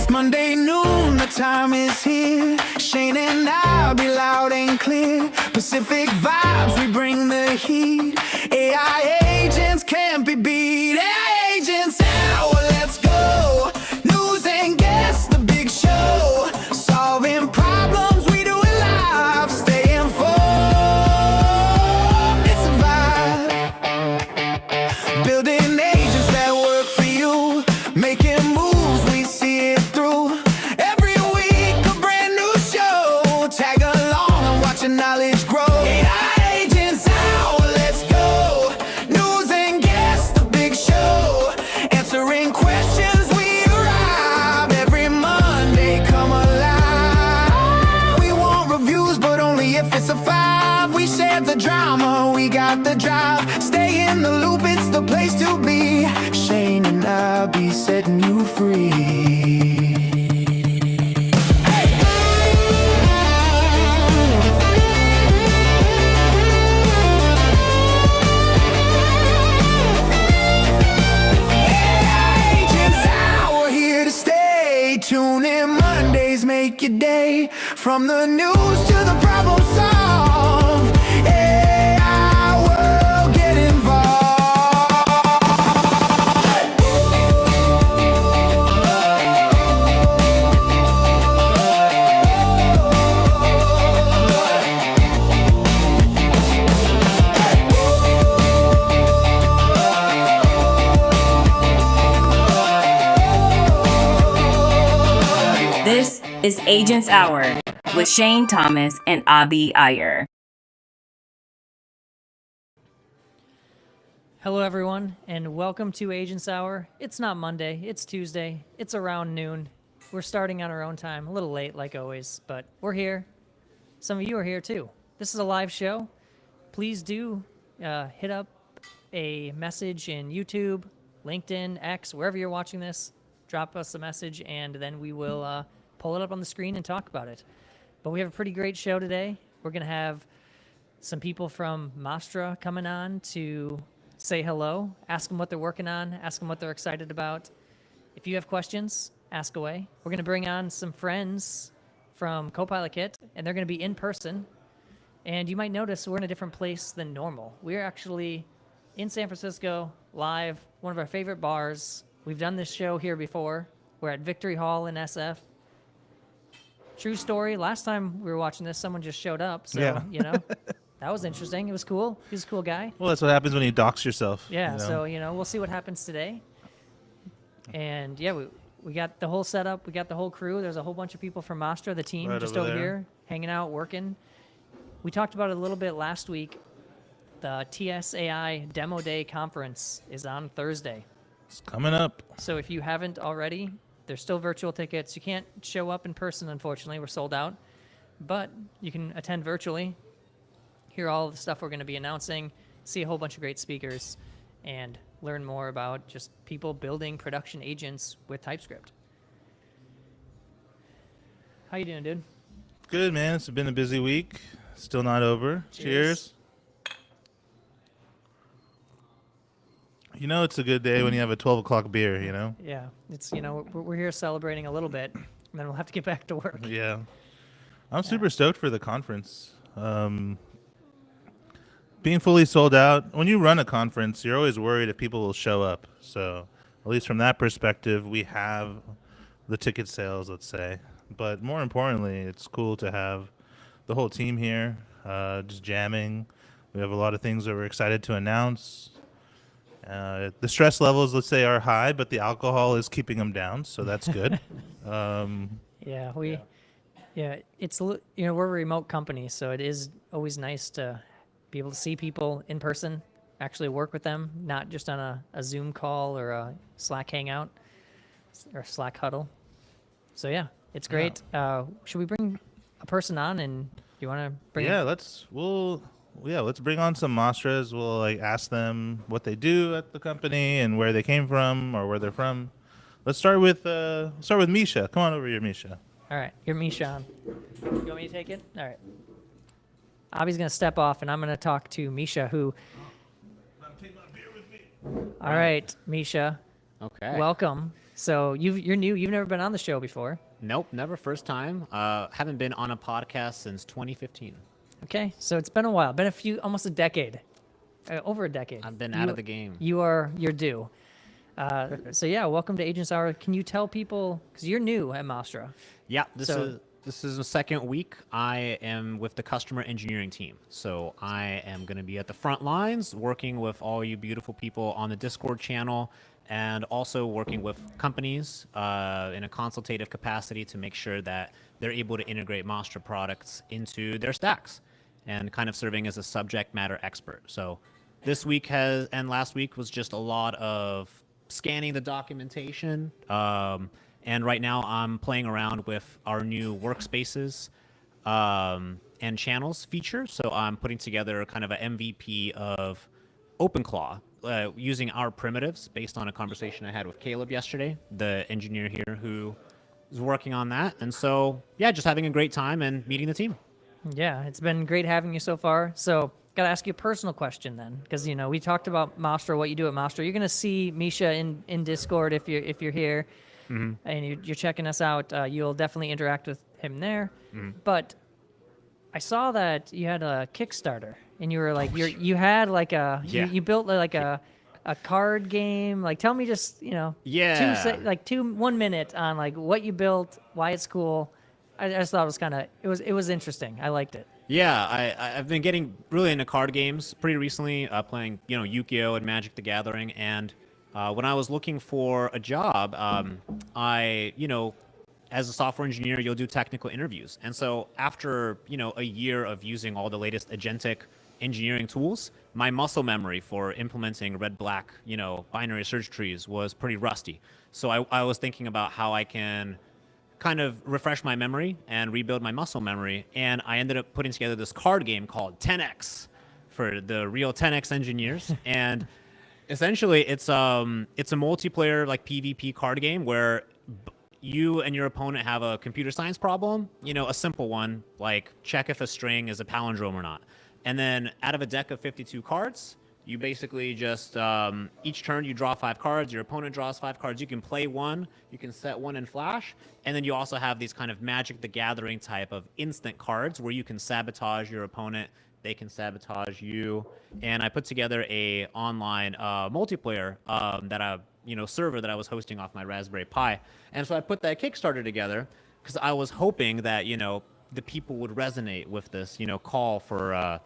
Monday noon, the time is here. Shane and I'll be loud and clear. Pacific vibes, we bring the heat. AI agents can't be beat. AI agents now, let's go. News and guests, the big show. Solving problems, we do it live. Stay informed, it's a vibe. Building agents that work for you. Making moves, we see it through. Every week, a brand new show. Tag along and watch your knowledge grow. AI agents out, let's go. News and guests, the big show. Answering questions, we arrive. Every Monday, come alive. We want reviews, but only if it's a 5. We share the drama, we got the drive. Stay in the loop, it's the place to be. Shane and Abhi setting you free. Tune in Mondays, make your day. From the news to the problem solved. AI world, get involved. This is Agents Hour with Shane Thomas and Abhi Iyer. Hello, everyone, and welcome to Agents Hour. It's not Monday, it's Tuesday. It's around noon. We're starting on our own time, a little late like always, but we're here. Some of you are here too. This is a live show. Please do hit up a message in YouTube, LinkedIn, X, wherever you're watching this. Drop us a message, and then we will pull it up on the screen and talk about it. But we have a pretty great show today. We're going to have some people from Mastra coming on to say hello, ask them what they're working on, ask them what they're excited about. If you have questions, ask away. We're going to bring on some friends from CopilotKit, and they're going to be in person. And you might notice we're in a different place than normal. We're actually in San Francisco, live, one of our favorite bars. We've done this show here before. We're at Victory Hall in SF. True story. Last time we were watching this, someone just showed up. So, Yeah. That was interesting. It was cool. He was a cool guy. Well, that's what happens when you dox yourself. Yeah. So, we'll see what happens today. And yeah, we got the whole setup. We got the whole crew. There's a whole bunch of people from Mastra, the team, Right just over over there. here, hanging out, working. We talked about it a little bit last week. The TSAI Demo Day conference is on Thursday. It's coming up. So if you haven't already, there's still virtual tickets. You can't show up in person, unfortunately. We're sold out. But you can attend virtually, hear all the stuff we're going to be announcing, see a whole bunch of great speakers, and learn more about just people building production agents with TypeScript. How you doing, dude? Good, man. It's been a busy week. Still not over. Cheers. It's a good day when you have a 12 o'clock beer, Yeah, it's, we're here celebrating a little bit, and then we'll have to get back to work. Yeah. I'm super stoked for the conference. Being fully sold out, when you run a conference, you're always worried if people will show up. So at least from that perspective, we have the ticket sales, let's say. But more importantly, it's cool to have the whole team here, just jamming. We have a lot of things that we're excited to announce. The stress levels, let's say, are high, but the alcohol is keeping them down, so that's good. It's, we're a remote company, so it is always nice to be able to see people in person, actually work with them, not just on a Zoom call or a Slack hangout or Slack huddle. So yeah, it's great. Yeah. Should we bring a person on, and do you want to bring? Yeah, let's bring on some Mastras. We'll ask them what they do at the company and where they came from or where they're from. Let's start with Misha. Come on over here, Misha. All right, you're Misha on. You want me to take it? All right. Abhi's going to step off, and I'm going to talk to Misha, who... Take my beer with me. All right, Misha. Okay. welcome. So you're new. You've never been on the show before. Nope, never. First time. Haven't been on a podcast since 2015. Okay, so it's been a while. Been almost a decade, over a decade. I've been out of the game. You're due. So yeah, welcome to Agents Hour. Can you tell people, because you're new at Mastra? Yeah, this is the second week. I am with the customer engineering team. So I am going to be at the front lines working with all you beautiful people on the Discord channel, and also working with companies in a consultative capacity to make sure that they're able to integrate Mastra products into their stacks, and kind of serving as a subject matter expert. So this week and last week was just a lot of scanning the documentation. And right now I'm playing around with our new workspaces and channels feature. So I'm putting together kind of an MVP of OpenClaw using our primitives based on a conversation I had with Caleb yesterday, the engineer here who is working on that. And so, yeah, just having a great time and meeting the team. Yeah, it's been great having you so far. So got to ask you a personal question then, because we talked about Mastra, what you do at Mastra. You're gonna see Misha in Discord if you're here, and you're checking us out. You'll definitely interact with him there. But I saw that you had a Kickstarter, and you were like you had like you built like a card game. Like, tell me just 1 minute on like what you built, why it's cool. I just thought it was interesting. I liked it. Yeah, I've been getting really into card games pretty recently, playing Yu-Gi-Oh! And Magic the Gathering. And when I was looking for a job, as a software engineer, you'll do technical interviews. And so after a year of using all the latest agentic engineering tools, my muscle memory for implementing red-black binary search trees was pretty rusty. So I was thinking about how I can kind of refresh my memory and rebuild my muscle memory, and I ended up putting together this card game called 10x for the real 10x engineers. And essentially it's a multiplayer like PvP card game where you and your opponent have a computer science problem, a simple one like check if a string is a palindrome or not, and then out of a deck of 52 cards, you basically just, each turn you draw 5 cards, your opponent draws 5 cards, you can play one, you can set one in Flash, and then you also have these kind of Magic the Gathering type of instant cards where you can sabotage your opponent, they can sabotage you. And I put together a online multiplayer server that I was hosting off my Raspberry Pi. And so I put that Kickstarter together because I was hoping that, the people would resonate with this, call for, a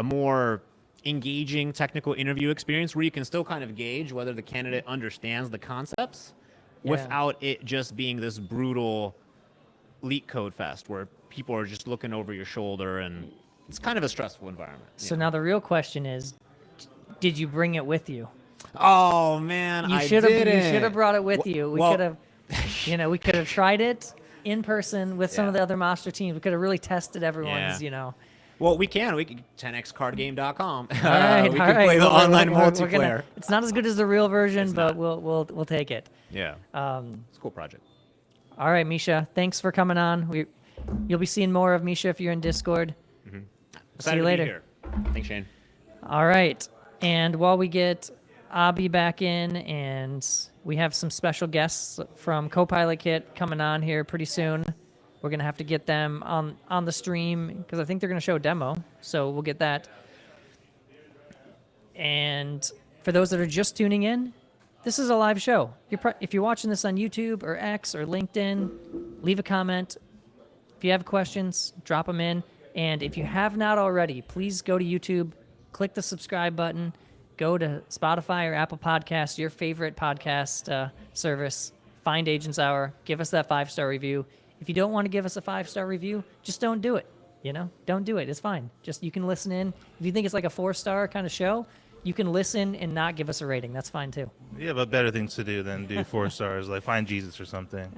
more engaging technical interview experience where you can still kind of gauge whether the candidate understands the concepts without it just being this brutal leak code fest where people are just looking over your shoulder, and it's kind of a stressful environment. So now the real question is, did you bring it with you? Oh man, You should have brought it with you. We could have, we could have tried it in person with some of the other Master teams. We could have really tested everyone's, Well, we can 10xcardgame.com. All right, we can play the online multiplayer. It's not as good as the real version, but we'll take it. Yeah. It's a cool project. All right, Misha, thanks for coming on. You'll be seeing more of Misha if you're in Discord. See you later. To be here. Thanks, Shane. All right, and while we get Abhi back in, and we have some special guests from CopilotKit coming on here pretty soon. We're going to have to get them on the stream because I think they're going to show a demo. So we'll get that. And for those that are just tuning in, this is a live show. If you're watching this on YouTube or X or LinkedIn, leave a comment. If you have questions, drop them in. And if you have not already, please go to YouTube, click the subscribe button, go to Spotify or Apple Podcasts, your favorite podcast service, find Agents Hour, give us that 5-star review. If you don't want to give us a 5-star review, just don't do it. Don't do it. It's fine. Just you can listen in. If you think it's like a 4-star kind of show, you can listen and not give us a rating. That's fine too. You have better things to do than do 4 stars, like find Jesus or something.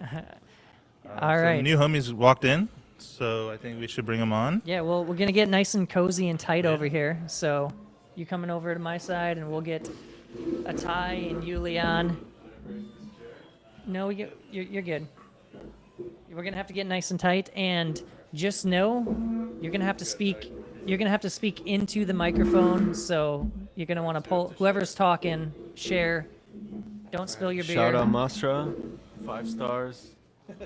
All right. The new homies walked in, so I think we should bring them on. Yeah, well, we're gonna get nice and cozy and tight over here. So you coming over to my side, and we'll get a Ty and Uli on. No, you're good. We're gonna have to get nice and tight, and just know you're gonna have to speak. You're gonna have to speak into the microphone. So you're gonna want to pull whoever's talking, share Don't spill your beer. Shout out Mastra, 5 stars. 5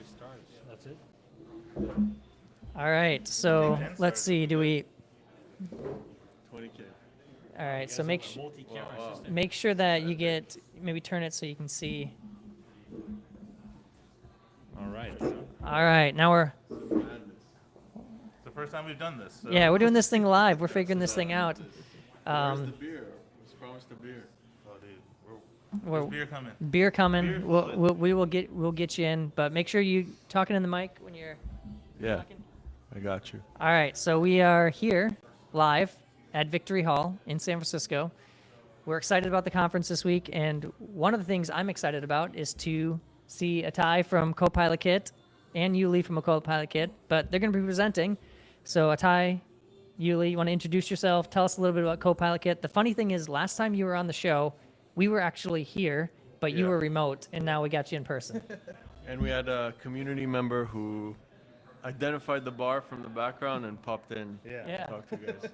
stars. That's it. All right, so let's see. Do we? 20K. All right, so Multi-camera system. make sure that you get, maybe turn it so you can see. All right. All right, now we're, It's the first time we've done this. So. yeah, we're doing this thing live. We're figuring this thing out. Where's the beer? Let's promise the beer. Oh, dude, We're, there's beer coming. beer coming. Beer We'll get you in, but make sure you talking in the mic when you're Yeah, talking. I got you. All right, so we are here live at Victory Hall in San Francisco. We're excited about the conference this week, and one of the things I'm excited about is to see Atai from CopilotKit and Uli from CopilotKit, but they're going to be presenting. So Atai, Uli, you want to introduce yourself? Tell us a little bit about CopilotKit. The funny thing is, last time you were on the show, we were actually here, but you Yeah. were remote, and now we got you in person. And we had a community member who identified the bar from the background and popped in. Yeah. Talk to you guys.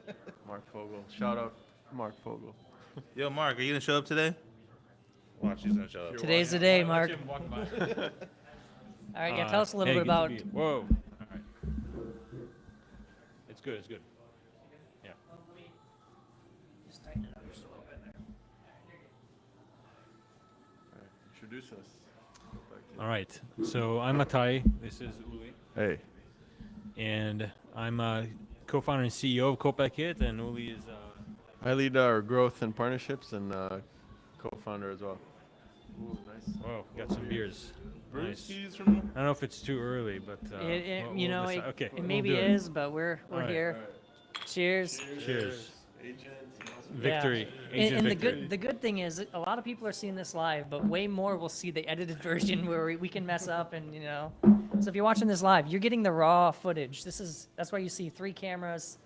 Mark Fogel. Shout out Mark Fogel. Yo, Mark, are you gonna show up today? Watch, he's gonna show up. Today's the day, Mark. Watch him walk by. All right, yeah, tell us a little bit Hey, good to about. be here. Whoa. All right. It's good. It's good. Yeah. Introduce us. All right. So I'm Atai. This is Uli, Hey. and I'm a co-founder and CEO of CopilotKit, and Uli is. I lead our growth and partnerships and co-founder as well. Ooh, nice. Whoa, got some beers. Nice. Brewskis from. I don't know if it's too early, but You know, decide. Okay, it we'll maybe do it. is, but we're All right. here. Cheers. Cheers. Agent. Victory. And, Agent and victory. the good thing is, a lot of people are seeing this live, but way more will see the edited version where we can mess up and So if you're watching this live, you're getting the raw footage. That's why you see 3 cameras.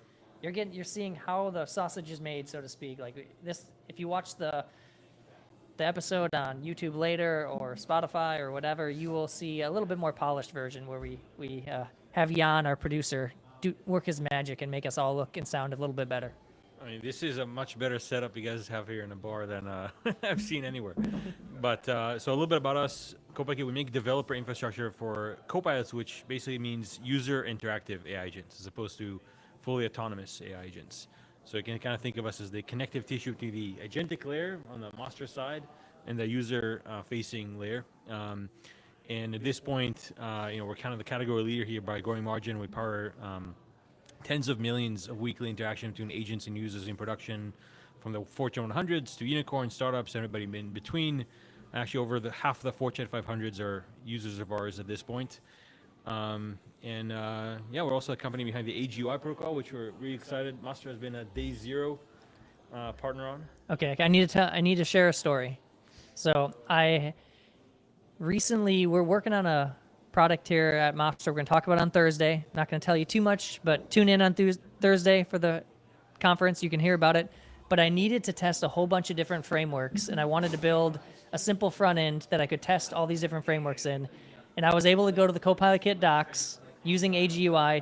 You're seeing how the sausage is made, so to speak. Like this, if you watch the episode on YouTube later or Spotify or whatever, you will see a little bit more polished version where we have Jan, our producer, work his magic and make us all look and sound a little bit better. I mean, this is a much better setup you guys have here in a bar than I've seen anywhere. But so a little bit about us. CopilotKit, we make developer infrastructure for copilots, which basically means user interactive AI agents as opposed to fully autonomous AI agents. So you can kind of think of us as the connective tissue between the agentic layer on the Mastra side and the user-facing layer. And at this point, we're kind of the category leader here by growing margin. We power tens of millions of weekly interaction between agents and users in production, from the Fortune 100s to unicorn startups, everybody in between. Actually, over half the Fortune 500s are users of ours at this point. We're also a company behind the AGUI protocol, which we're really excited. Mastra has been a day 0 partner on. Okay, I need to share a story. So we're working on a product here at Mastra. We're going to talk about it on Thursday. Not going to tell you too much, but tune in on Thursday for the conference. You can hear about it. But I needed to test a whole bunch of different frameworks, and I wanted to build a simple front end that I could test all these different frameworks in. And I was able to go to the CopilotKit docs using AGUI.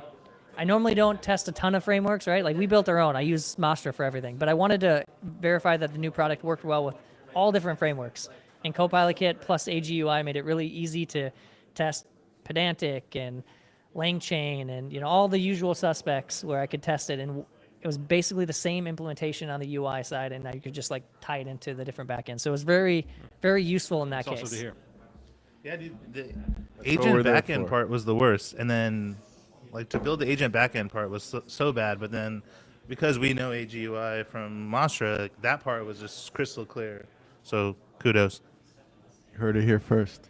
I normally don't test a ton of frameworks, right? Like we built our own. I use Mastra for everything. But I wanted to verify that the new product worked well with all different frameworks. And CopilotKit plus AGUI made it really easy to test Pedantic and LangChain and all the usual suspects where I could test it. And it was basically the same implementation on the UI side, and now you could just like tie it into the different backends. So it was very, very useful in that It's case. also to hear. Yeah, dude. The what agent we're there backend for. part was the worst, and then like to build the agent backend part was so bad. But then because we know AGUI from Mastra, that part was just crystal clear. So kudos. You heard it here first.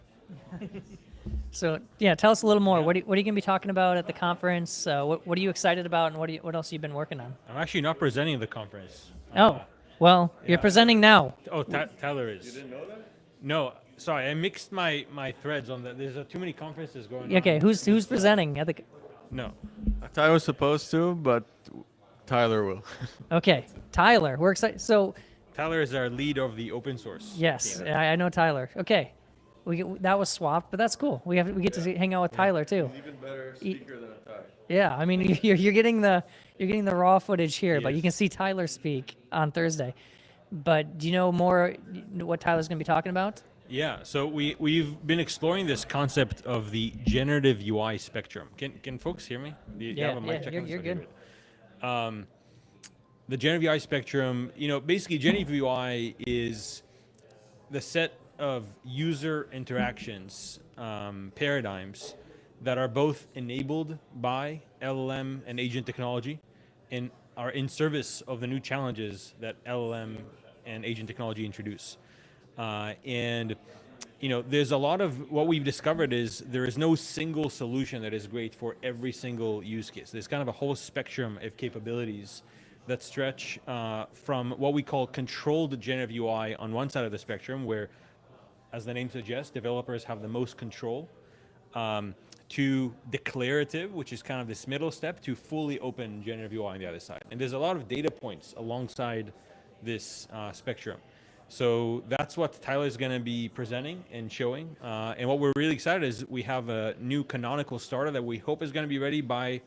So yeah, tell us a little more. What are you going to be talking about at the conference? What are you excited about, and what else have you been working on? I'm actually not presenting the conference. Oh, well, you're presenting now. Oh, Tyler is. You didn't know that? No, sorry, I mixed my threads on that. There's too many conferences going on. Okay, who's presenting? I think. No. I was supposed to, but Tyler will. Okay, Tyler. We're excited. So Tyler is our lead of the open source. yes, team. I know Tyler. Okay, that was swapped, but that's cool. We get to hang out with Tyler too. Even better speaker than Tyler. Yeah, I mean you're getting the raw footage here, but you can see Tyler speak on Thursday. But do you know more what Tyler's going to be talking about? Yeah, so we've been exploring this concept of the generative UI spectrum. Can folks hear me? Do you have a mic check on this? you're Okay, good. great. The generative UI spectrum, basically generative UI is the set of user interactions paradigms that are both enabled by LLM and agent technology and are in service of the new challenges that LLM and agent technology introduce. And there's a lot of what we've discovered is there is no single solution that is great for every single use case. There's kind of a whole spectrum of capabilities that stretch from what we call controlled generative UI on one side of the spectrum, where, as the name suggests, developers have the most control, to declarative, which is kind of this middle step, to fully open generative UI on the other side. And there's a lot of data points alongside this spectrum. So that's what Tyler is going to be presenting and showing. And what we're really excited is we have a new canonical starter that we hope is going to be ready by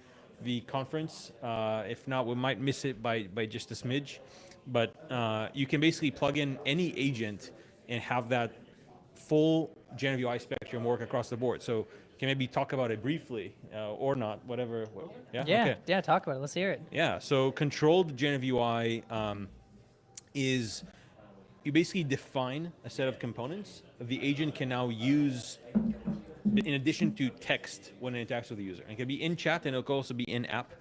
the conference. If not, we might miss it by just a smidge. But you can basically plug in any agent and have that full generative UI spectrum work across the board. So can maybe talk about it briefly or not, whatever. Yeah, okay. Yeah, talk about it. Let's hear it. Yeah, so controlled generative UI is you basically define a set of components the agent can now use in addition to text when it interacts with the user. It can be in chat and it can also be in app.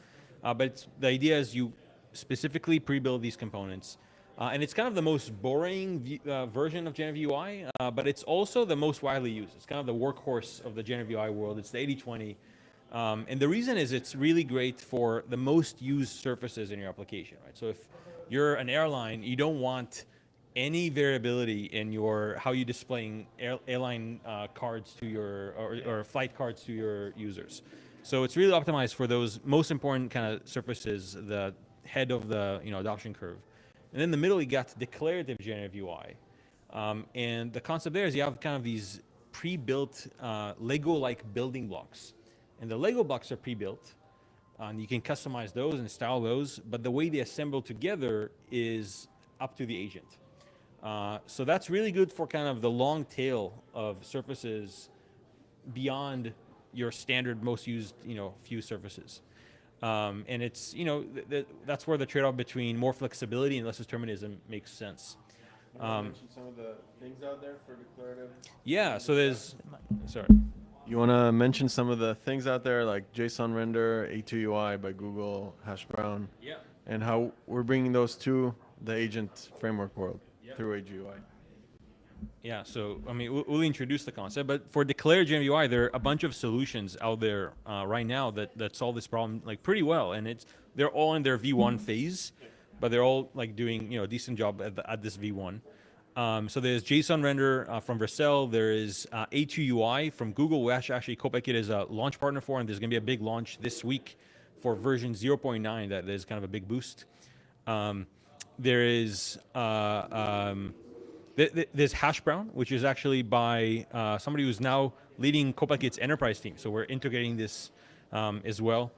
But the idea is you specifically pre-build these components. And it's kind of the most boring version of generative UI, but it's also the most widely used. It's kind of the workhorse of the generative UI world. It's the 80-20. And the reason is it's really great for the most used surfaces in your application, right? So if you're an airline, you don't want any variability in how you displaying airline cards to your, or flight cards to your users. So it's really optimized for those most important kind of surfaces, the head of the adoption curve. And then in the middle, you got declarative generative UI. And the concept there is you have kind of these pre-built Lego-like building blocks. And the Lego blocks are pre-built. And you can customize those and style those, but the way they assemble together is up to the agent. So that's really good for kind of the long tail of surfaces beyond your standard most used few surfaces. And it's that's where the trade-off between more flexibility and less determinism makes sense. Mention some of the things out there for declarative. Yeah, so there's sorry. You want to mention some of the things out there like JSON render, A2UI by Google, Hash Brown, Yeah. and how we're bringing those to the agent framework world through AGUI. Yeah, so I mean, Uli introduced the concept, but for declarative generative UI, there are a bunch of solutions out there right now that solve this problem like pretty well, and they're all in their V1 phase, but they're all like doing a decent job at this V1. So there's JSON render from Vercel. There is A2UI from Google, which actually CopilotKit is a launch partner for, and there's going to be a big launch this week for version 0.9 that is kind of a big boost. There is there's Hash Brown, which is actually by somebody who's now leading CopilotKit's enterprise team. So we're integrating this as well.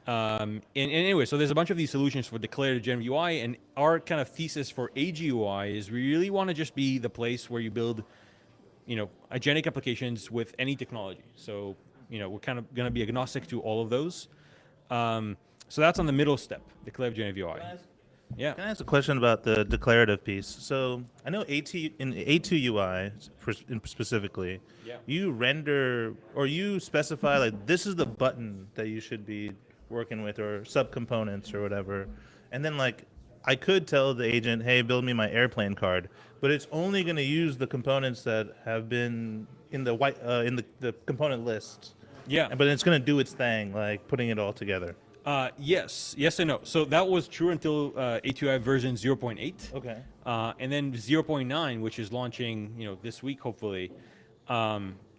And anyway, so there's a bunch of these solutions for declarative generative UI, and our kind of thesis for AGUI is we really want to just be the place where you build, agentic applications with any technology. So, we're kind of going to be agnostic to all of those. So that's on the middle step, declarative generative UI. Yeah. Can I ask a question about the declarative piece? So I know in A2UI specifically, you render or you specify like this is the button that you should be working with or subcomponents or whatever, and then like I could tell the agent, hey, build me my airplane card, but it's only going to use the components that have been in the the component list. Yeah. But it's going to do its thing, like putting it all together. Yes and no. So that was true until A2I version 0.8. Okay. And then 0.9, which is launching, this week hopefully,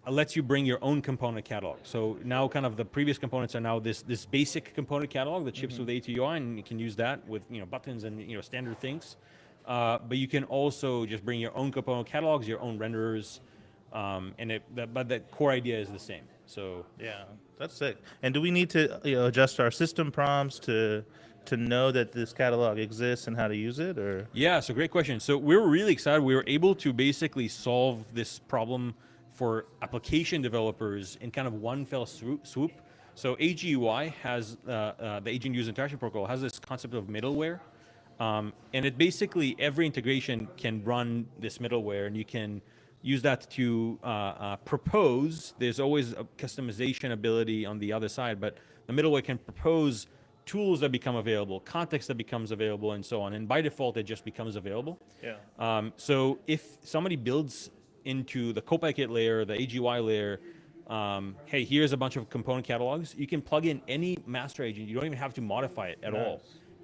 lets you bring your own component catalog. So now kind of the previous components are now this basic component catalog that ships with A2UI, and you can use that with buttons and standard things. But you can also just bring your own component catalogs, your own renderers, but the core idea is the same. So yeah, that's sick. And do we need to adjust our system prompts to to know that this catalog exists and how to use it, or? Yeah, so great question. So we're really excited. We were able to basically solve this problem for application developers in kind of one fell swoop. So AGUI has, the Agent User Interaction Protocol has this concept of middleware. And it basically, every integration can run this middleware, and you can use that to propose. There's always a customization ability on the other side, but the middleware can propose tools that become available, context that becomes available, and so on. And by default, it just becomes available. Yeah. So if somebody builds into the CopilotKit layer, the AGY layer, hey, here's a bunch of component catalogs, you can plug in any master agent. You don't even have to modify it at all.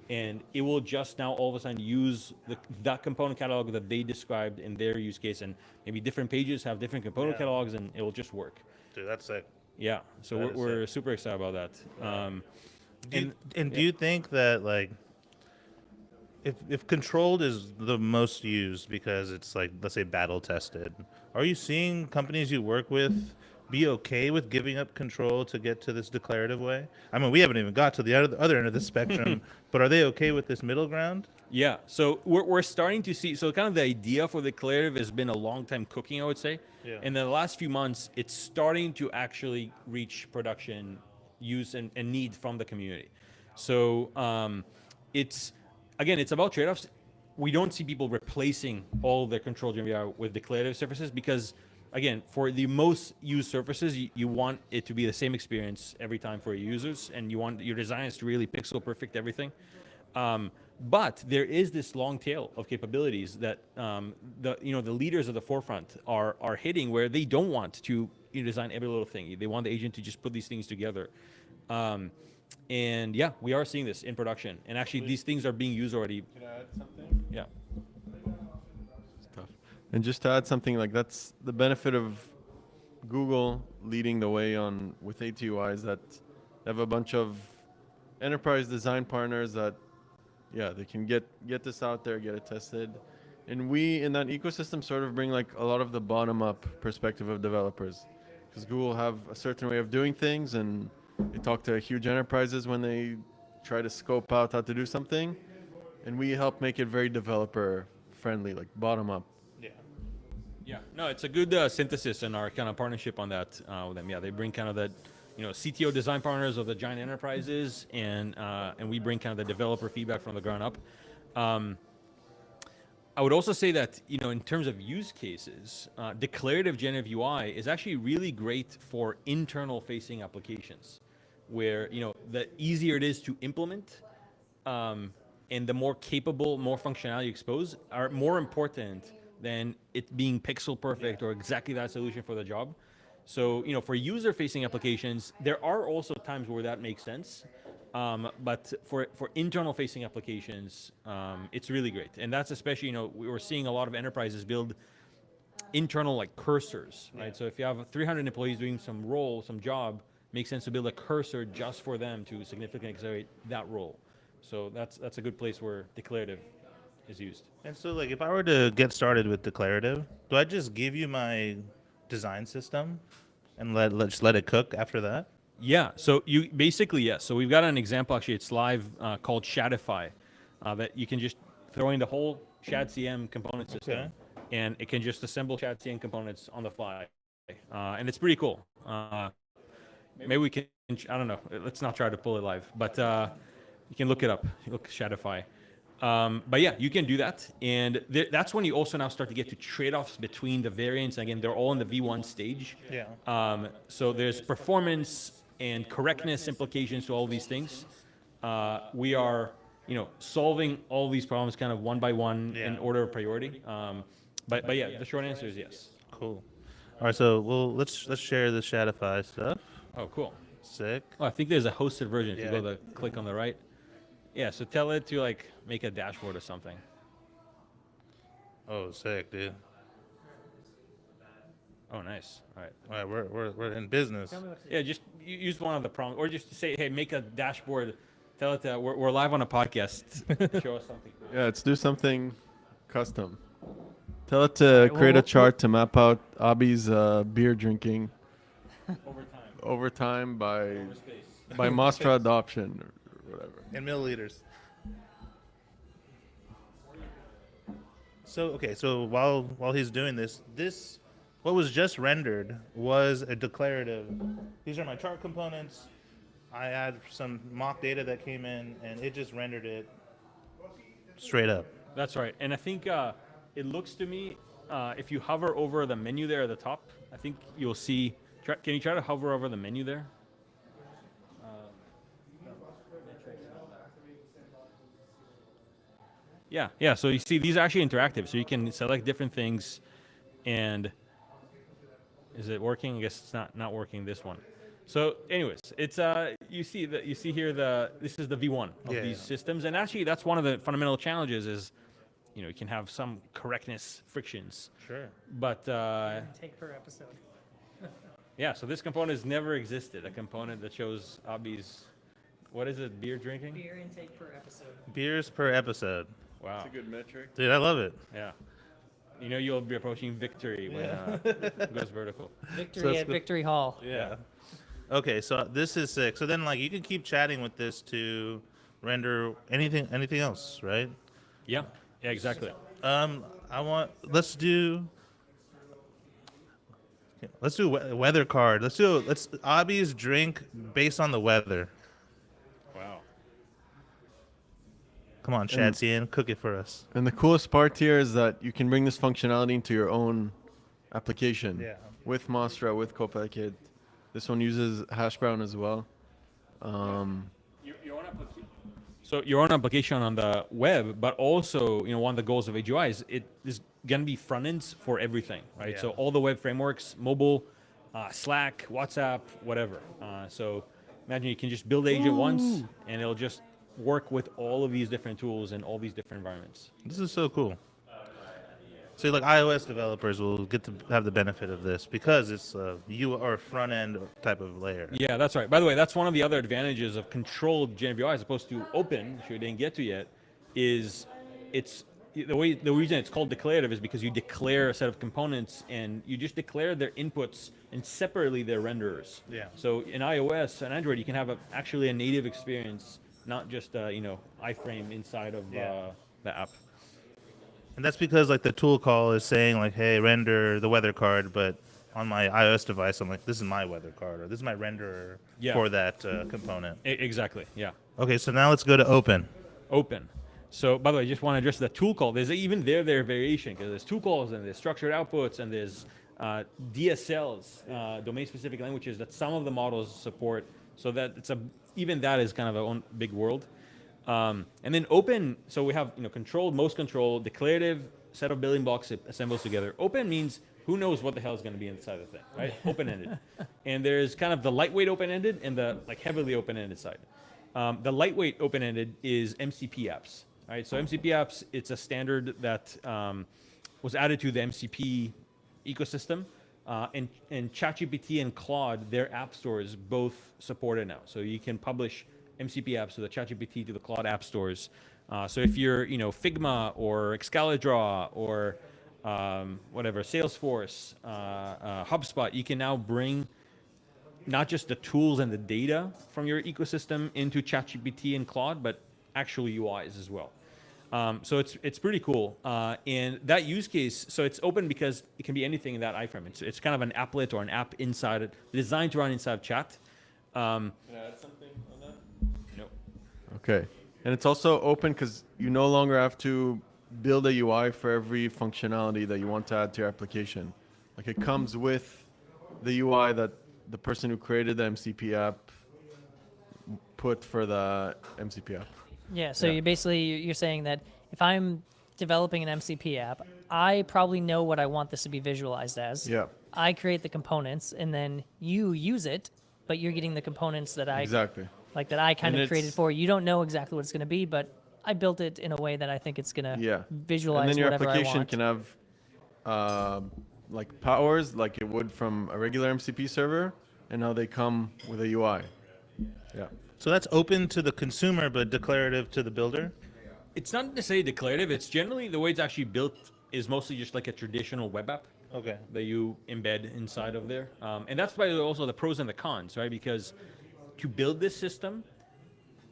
And it will just now all of a sudden use that component catalog that they described in their use case. And maybe different pages have different component catalogs, and it will just work. Dude, that's sick. Yeah, so we're super excited about that. Do you think that, like, if controlled is the most used because it's, like, let's say battle tested, are you seeing companies you work with be okay with giving up control to get to this declarative way? I mean, we haven't even got to the other end of the spectrum, but are they okay with this middle ground? Yeah, so we're starting to see, so kind of the idea for the declarative has been a long time cooking, I would say. Yeah. And in the last few months, it's starting to actually reach production use and need from the community. So it's about trade-offs. We don't see people replacing all their control GMVR with declarative surfaces because, again, for the most used surfaces, you want it to be the same experience every time for your users, and you want your designers to really pixel perfect everything. But there is this long tail of capabilities that the leaders of the forefront are hitting, where they don't want to design every little thing. They want the agent to just put these things together. And yeah, we are seeing this in production, and actually these things are being used already. Can I add something? Yeah. Stuff. And just to add something, like, that's the benefit of Google leading the way with ATUI, is that they have a bunch of enterprise design partners that, yeah, they can get this out there, get it tested. And we, in that ecosystem, sort of bring, like, a lot of the bottom-up perspective of developers. Because Google have a certain way of doing things, and they talk to huge enterprises when they try to scope out how to do something. And we help make it very developer-friendly, like bottom-up. Yeah, no, it's a good synthesis in our kind of partnership on that with them. Yeah, they bring kind of that, CTO design partners of the giant enterprises, and we bring kind of the developer feedback from the ground up. I would also say that, in terms of use cases, declarative generative UI is actually really great for internal facing applications, where, the easier it is to implement, and the more capable, more functionality exposed are more important than it being pixel perfect or exactly that solution for the job. So, for user-facing applications, there are also times where that makes sense. But for internal-facing applications, it's really great. And that's especially, we were seeing a lot of enterprises build internal, like, cursors, right? So if you have 300 employees doing some role, some job, makes sense to build a cursor just for them to significantly accelerate that role. So that's a good place where declarative is used. And so, like, if I were to get started with declarative, do I just give you my design system and just let it cook after that? Yeah, so you basically, yes. So we've got an example, actually, it's live, called Shadify, that you can just throw in the whole ShadCM component system, and it can just assemble ShadCM components on the fly. And it's pretty cool. Maybe we can, I don't know, let's not try to pull it live, but you can look it up, look Shadify. But yeah, you can do that. And that's when you also now start to get to trade-offs between the variants. Again, they're all in the V1 stage. Yeah. So there's performance and correctness implications to all these things. We are, solving all these problems kind of one by one in order of priority. But yeah, the short answer is yes. Cool. All right, so let's share the Shadify stuff. Oh, cool. Sick. Oh, I think there's a hosted version. If you go to click on the right. Yeah, so tell it to, like, make a dashboard or something. Oh, sick, dude. Oh, nice. All right. All right, we're in business. Yeah, just use one of the prompts, or just say, hey, make a dashboard. Tell it that we're live on a podcast. Show us something cool. Yeah, let's do something custom. Tell it to create a chart to map out Abhi's beer drinking over time by Mastra adoption or whatever. In milliliters. So while he's doing this what was just rendered was a declarative. These are my chart components. I had some mock data that came in, and it just rendered it straight up. That's right. And I think it looks to me, if you hover over the menu there at the top, I think you'll see. Can you try to hover over the menu there? Yeah. So you see, these are actually interactive. So you can select different things, and is it working? I guess it's not working. This one. So, anyways, it's you see here this is the V1 of these systems, and actually that's one of the fundamental challenges is, you can have some correctness frictions. Sure. But Take per episode. yeah, so this component has never existed. A component that shows Abhi's, what is it, beer drinking? Beer intake per episode. Beers per episode. Wow. That's a good metric. Dude, I love it. Yeah. You'll be approaching victory when it goes vertical. Victory it's at good. Victory Hall. Yeah. Okay, so this is sick. So then, you can keep chatting with this to render anything else, right? Yeah. Yeah, exactly. Let's do weather card. Let's Abhi's drink based on the weather. Wow. Come on, Shadsian, cook it for us. And the coolest part here is that you can bring this functionality into your own application. Yeah. With Mastra, with CopilotKit. This one uses hash brown as well. Your own application on the web, but also, one of the goals of AGI is it is going to be front ends for everything, right? Yeah. So all the web frameworks, mobile, Slack, WhatsApp, whatever. So imagine you can just build the agent once, and it'll just work with all of these different tools and all these different environments. This is so cool. So iOS developers will get to have the benefit of this because it's a front end type of layer. Yeah, that's right. By the way, that's one of the other advantages of controlled generative UI as opposed to open, which we didn't get to yet, is the reason it's called declarative is because you declare a set of components and you just declare their inputs and separately their renderers. Yeah. So in iOS and Android, you can have actually a native experience, not just iframe inside of the app. And that's because the tool call is saying hey, render the weather card, but on my iOS device I'm this is my weather card or this is my renderer for that component. Exactly. Yeah. Okay, so now let's go to open. Open. So by the way, I just want to address the tool call. There's even their variation because there's tool calls and there's structured outputs and there's DSLs, domain-specific languages that some of the models support. So that even that is kind of a own big world. And then open, so we have controlled, most controlled, declarative, set of building blocks it assembles together. Open means who knows what the hell is going to be inside the thing, right? Open-ended. And there's kind of the lightweight open-ended and the heavily open-ended side. The lightweight open-ended is MCP apps, right? So MCP apps, it's a standard that was added to the MCP ecosystem. And ChatGPT and Claude, their app stores both support it now. So you can publish MCP apps to the ChatGPT to the Claude app stores. So if you're, Figma or Excalidraw or whatever, Salesforce, HubSpot, you can now bring not just the tools and the data from your ecosystem into ChatGPT and Claude, but actual UIs as well. So it's pretty cool. And that use case, so it's open because it can be anything in that iframe. It's kind of an applet or an app inside it, designed to run inside of chat. Can I add something on that? No. Okay. And it's also open because you no longer have to build a UI for every functionality that you want to add to your application. It comes with the UI that the person who created the MCP app put for the MCP app. Yeah, so you're saying that if I'm developing an MCP app, I probably know what I want this to be visualized as. Yeah. I create the components, and then you use it, but you're getting the components that I Exactly. that I kind And of created it's- for you. You don't know exactly what it's going to be, but I built it in a way that I think it's going to visualize And then your whatever I application want. can have powers like it would from a regular MCP server, and now they come with a UI. Yeah. So that's open to the consumer, but declarative to the builder? It's not necessarily declarative. It's generally the way it's actually built is mostly just like a traditional web app Okay. that you embed inside of there. And that's why also the pros and the cons, right? Because to build this system,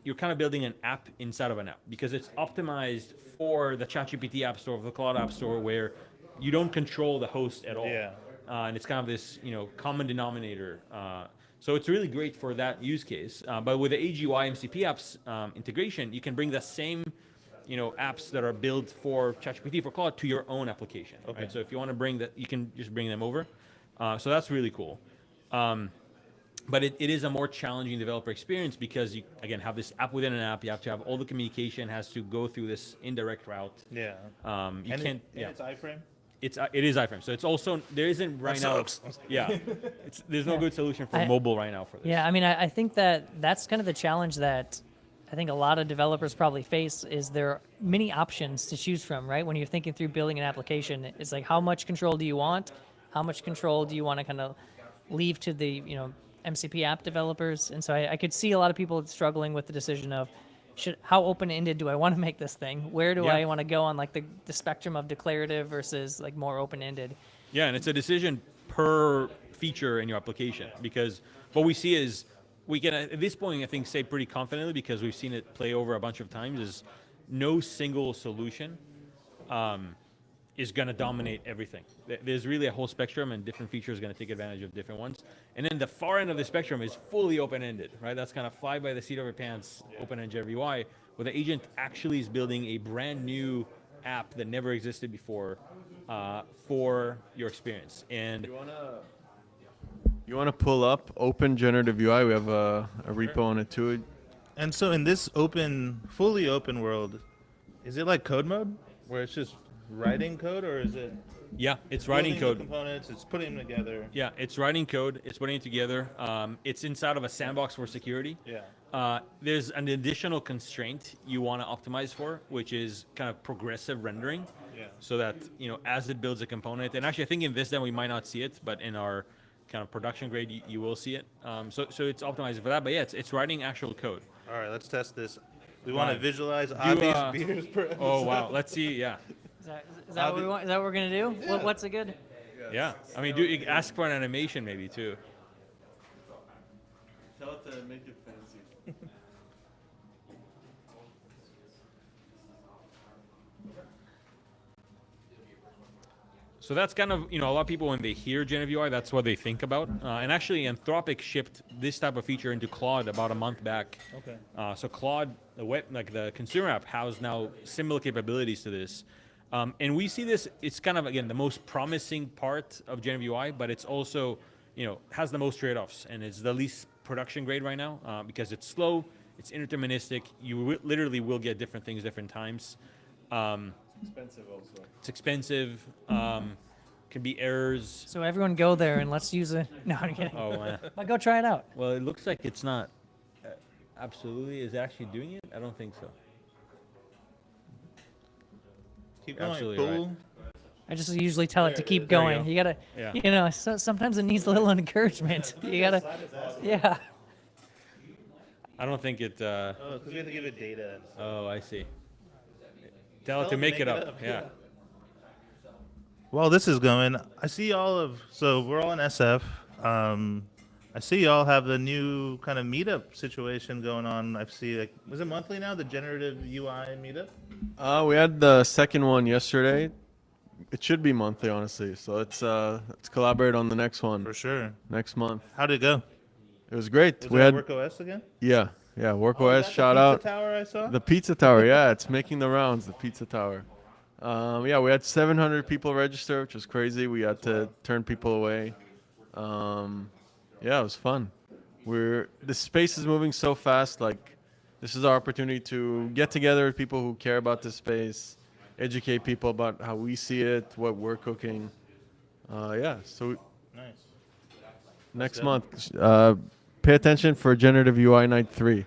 you're kind of building an app inside of an app because it's optimized for the ChatGPT App Store, the Cloud App Store, where you don't control the host at all. Yeah. And it's kind of this, common denominator. So it's really great for that use case. But with the AGUI MCP apps integration, you can bring the same, apps that are built for ChatGPT for Cloud to your own application. Okay. Right? So if you want to bring that, you can just bring them over. So that's really cool. But it is a more challenging developer experience because you, again, have this app within an app. You have to have all the communication has to go through this indirect route. Yeah. You And can't. it's iframe. It is iframe. So it's also there isn't right now. sucks. Yeah, there's no Yeah. good solution for I- mobile right now for this. Yeah, I mean, I think that's kind of the challenge that I think a lot of developers probably face is there are many options to choose from, right? When you're thinking through building an application, it's like how much control do you want? How much control do you want to kind of leave to the, MCP app developers? And so I could see a lot of people struggling with the decision of how open-ended do I want to make this thing? Where do Yeah. I want to go on like the spectrum of declarative versus like more open-ended? Yeah, and it's a decision per feature in your application because what we see is we can at this point I think say pretty confidently because we've seen it play over a bunch of times is no single solution is going to dominate everything. There's really a whole spectrum and different features are going to take advantage of different ones. And then the far end of the spectrum is fully open-ended, right? That's kind of fly by the seat of your pants, open-end UI, where the agent actually is building a brand new app that never existed before for your experience. And You want to pull up Open Generative UI? We have a repo on it too. And so in this fully open world, is it like code mode where it's just writing code, or is it yeah, it's writing building the code. components, it's putting them together? Yeah, it's writing code. It's putting it together. It's inside of a sandbox for security. Yeah. There's an additional constraint you want to optimize for, which is kind of progressive rendering. Yeah. So that, as it builds a component, and actually I think in this then we might not see it, but in our kind of production grade, you will see it. So it's optimized for that. But yeah, it's writing actual code. All right, let's test this. We want to Right. visualize Abhi's beers per episode. Oh, wow. Let's see. Yeah. Is that what we want? Is that what we're gonna do? What's it good? Yeah. I mean, ask for an animation maybe too. Tell it to make it fancy. So that's kind of, a lot of people when they hear generative UI, that's what they think about. And actually, Anthropic shipped this type of feature into Claude about a month back. Okay. So Claude, the consumer app, has now similar capabilities to this. And we see this, it's kind of, again, the most promising part of generative UI, but it's also, has the most trade-offs. And it's the least production grade right now because it's slow, it's indeterministic. You literally will get different things different times. Expensive also. It's expensive. Can be errors. So everyone go there and let's use it. No, I'm kidding. Oh, man. But go try it out. Well, it looks like it's not absolutely is it actually doing it. I don't think so. Keep going, Absolutely fool. right. I just usually tell it to keep there you going. go. You gotta, Yeah. sometimes it needs a little encouragement. You gotta, yeah. I don't think it. Oh, because we have to give it data. Oh, I see. Tell it to make it up. Yeah. While this is going, I see so we're all in SF. I see y'all have the new kind of meetup situation going on. I see, was it monthly now, the generative UI meetup? We had the second one yesterday. It should be monthly, honestly. So let's collaborate on the next one For sure. next month. How'd it go? It was great. Was We that had WorkOS again? yeah, Oh, WorkOS. is that Shout the out Pizza Tower I saw? the Pizza Tower. Yeah, it's making the rounds. The Pizza Tower. Yeah, we had 700 people register, which was crazy. We had to turn people away. Yeah, it was fun. The space is moving so fast. Like, this is our opportunity to get together with people who care about this space, educate people about how we see it, what we're cooking. Yeah, so Nice. next go. month, pay attention for Generative UI Night 3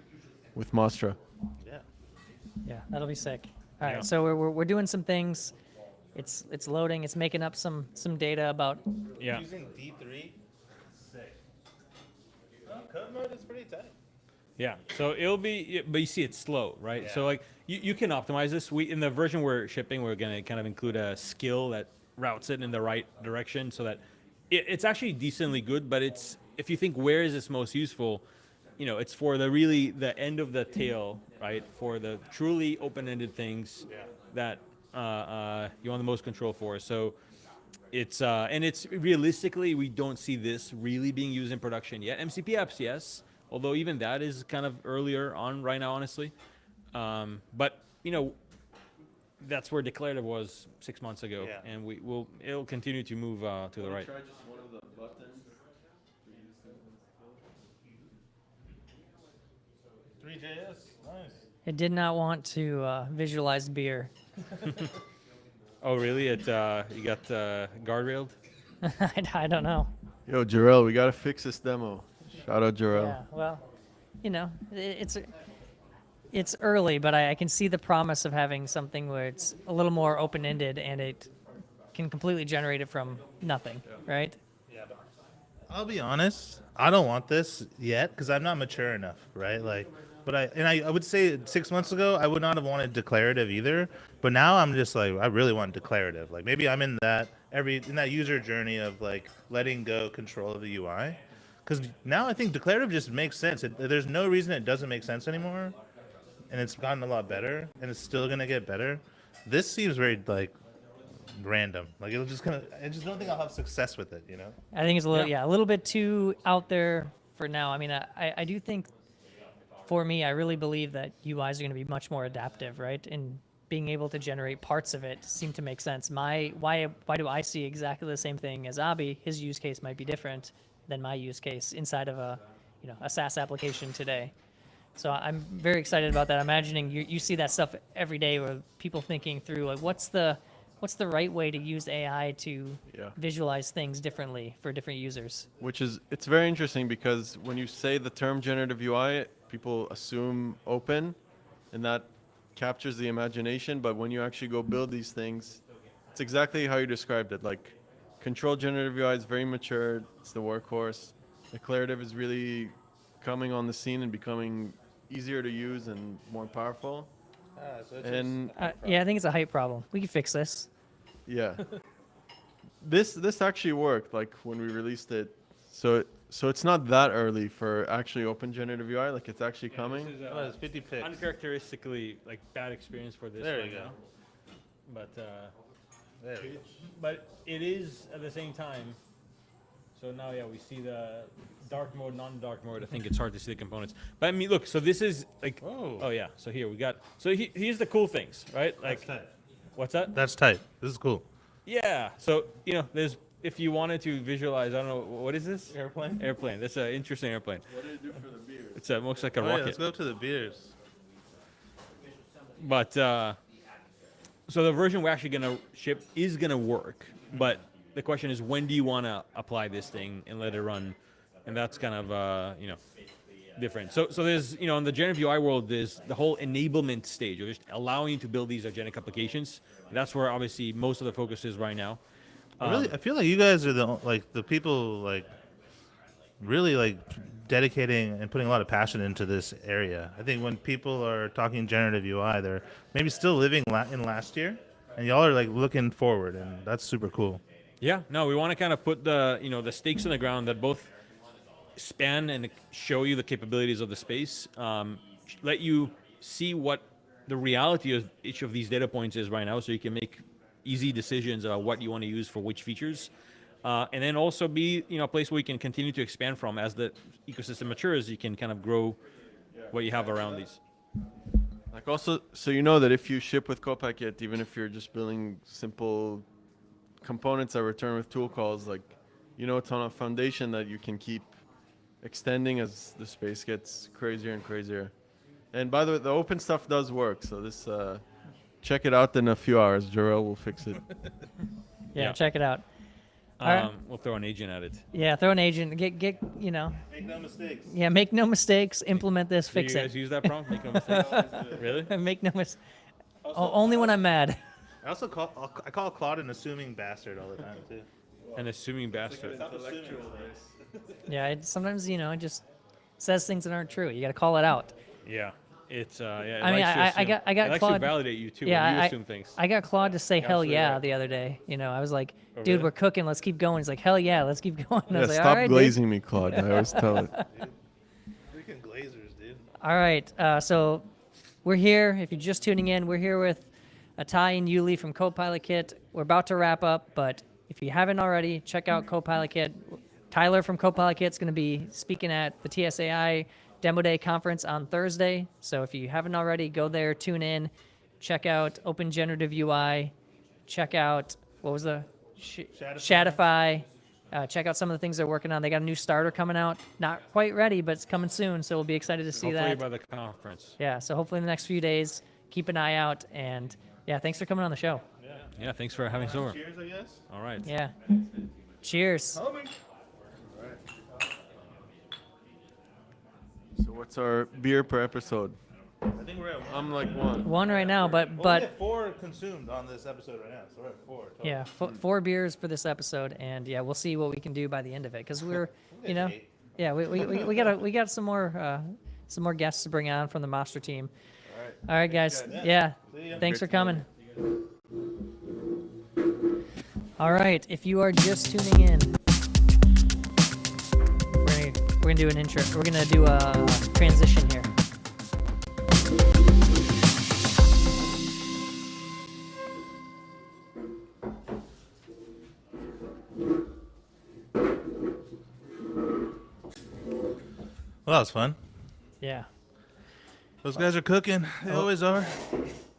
with Mastra. Yeah. Yeah, that'll be sick. All right, Yeah. so we're doing some things. It's loading. It's making up some data about. Yeah. Using D3? Sick. Oh, code mode is pretty tight. Yeah. So it'll be, but you see, it's slow, right? Yeah. So like you can optimize this. In the version we're shipping, we're gonna kind of include a skill that routes it in the right direction, so that it's actually decently good. But if you think where is this most useful, it's for the end of the tail, right? For the truly open-ended things that you want the most control for. So it's realistically, we don't see this really being used in production yet. MCP apps, yes, although even that is kind of earlier on right now, honestly. But that's where declarative was 6 months ago, and it'll continue to move to the right. Try just one of the buttons. 3JS, nice. It did not want to visualize beer. Oh, really? You got guardrailed? I don't know. Yo, Jarrell, we gotta fix this demo. Shout out Jarrell. Yeah, well, it's early, but I can see the promise of having something where it's a little more open-ended and it can completely generate it from nothing, right? Yeah, but I'll be honest. I don't want this yet because I'm not mature enough, right? But I would say 6 months ago I would not have wanted declarative either. But now I'm just like I really want declarative. Like maybe I'm in that user journey of like letting go control of the UI. Because now I think declarative just makes sense. There's no reason it doesn't make sense anymore. And it's gotten a lot better, and it's still gonna get better. This seems very like random. Like I just don't think I'll have success with it. I think it's a little bit too out there for now. I mean, I do think for me, I really believe that UIs are going to be much more adaptive, right? And being able to generate parts of it seem to make sense. Why do I see exactly the same thing as Abhi? His use case might be different than my use case inside of a SaaS application today. So I'm very excited about that. I'm imagining you see that stuff every day where people thinking through like what's the right way to use AI to visualize things differently for different users. It's very interesting because when you say the term generative UI, people assume open, and that captures the imagination. But when you actually go build these things, it's exactly how you described it. Like control generative UI is very mature. It's the workhorse. Declarative is really coming on the scene and becoming easier to use and more powerful. I think it's a hype problem. We can fix this. Yeah. This actually worked like when we released it. So it's not that early for actually open generative UI. Like it's actually coming. This is it's 50 pixels. uncharacteristically like bad experience for this. There you go. Now. But There we go. but it is at the same time. So now, we see the dark mode, non-dark mode. I think it's hard to see the components. But I mean, look, so this is like, oh yeah. So here we got, here's the cool things, right? Like, That's tight. What's that? That's tight. This is cool. Yeah. So, there's, if you wanted to visualize, I don't know, what is this? Airplane? Airplane. That's an interesting airplane. What did it do for the beer? It's looks like a Oh, rocket. yeah, let's go to the beers. But, so the version we're actually going to ship is going to work. But the question is, when do you want to apply this thing and let it run? And that's kind of, different. So there's, in the generative UI world, there's the whole enablement stage, of just allowing you to build these agentic applications. That's where obviously most of the focus is right now. I feel like you guys are the people really dedicating and putting a lot of passion into this area. I think when people are talking generative UI, they're maybe still living in last year, and y'all are looking forward, and that's super cool. Yeah, no, we want to kind of put the stakes in the ground that both span and show you the capabilities of the space, let you see what the reality of each of these data points is right now, so you can make easy decisions about what you want to use for which features, and then also be a place where you can continue to expand from as the ecosystem matures. You can kind of grow what you have around these. Like also, so that if you ship with CopilotKit, even if you're just building simple components that return with tool calls, it's on a foundation that you can keep extending as the space gets crazier and crazier. And by the way, the open stuff does work. So this, check it out in a few hours. Jarrell will fix it. Yeah, check it out. All right. We'll throw an agent at it. Yeah, throw an agent. Get Make no mistakes. Yeah, make no mistakes. Implement this. Do Fix you it. guys use that prompt? Make no mistakes. Really? Make no mistakes. Only when I'm mad. I also call Claude an assuming bastard all the time too. An assuming bastard. Yeah, sometimes it just says things that aren't true. You got to call it out. Yeah. It's it I mean, likes to I assume. got It likes to Claude. validate you too Yeah, when you assume things. I got Claude to say hell Absolutely yeah right. the other day. I was like, Oh, dude, really? we're cooking. Let's keep going. He's like, hell yeah, let's keep going. And I Yeah, was like, stop all right, glazing me, Claude. I always tell it. Freaking All right. So we're here. If you're just tuning in, we're here with Atai and Uli from CopilotKit. We're about to wrap up, but if you haven't already, check out CopilotKit. Tyler from CopilotKit is going to be speaking at the TSAI Demo Day conference on Thursday. So if you haven't already, go there, tune in, check out Open Generative UI, check out, what was the? Shadify. Check out some of the things they're working on. They got a new starter coming out. Not quite ready, but it's coming soon, so we'll be excited to see Hopefully that. by the conference. Yeah, so hopefully in the next few days, keep an eye out. And yeah, thanks for coming on the show. Yeah, thanks for having us over. Cheers, I guess. All right. Yeah. Cheers. So what's our beer per episode? I think we're at I'm like one. One right now, we have but 4 consumed on this episode right now, so we're at 4. Total. yeah, 4 beers for this episode, and yeah, we'll see what we can do by the end of it, because we're, you know, 8. yeah, we got some more guests to bring on from the Mastra team. All right, guys. Yeah, See ya. thanks for coming. All right, if you are just tuning in, we're gonna do an intro. We're gonna do a transition here. Well, that was fun. Yeah, Those guys are cooking. They always are.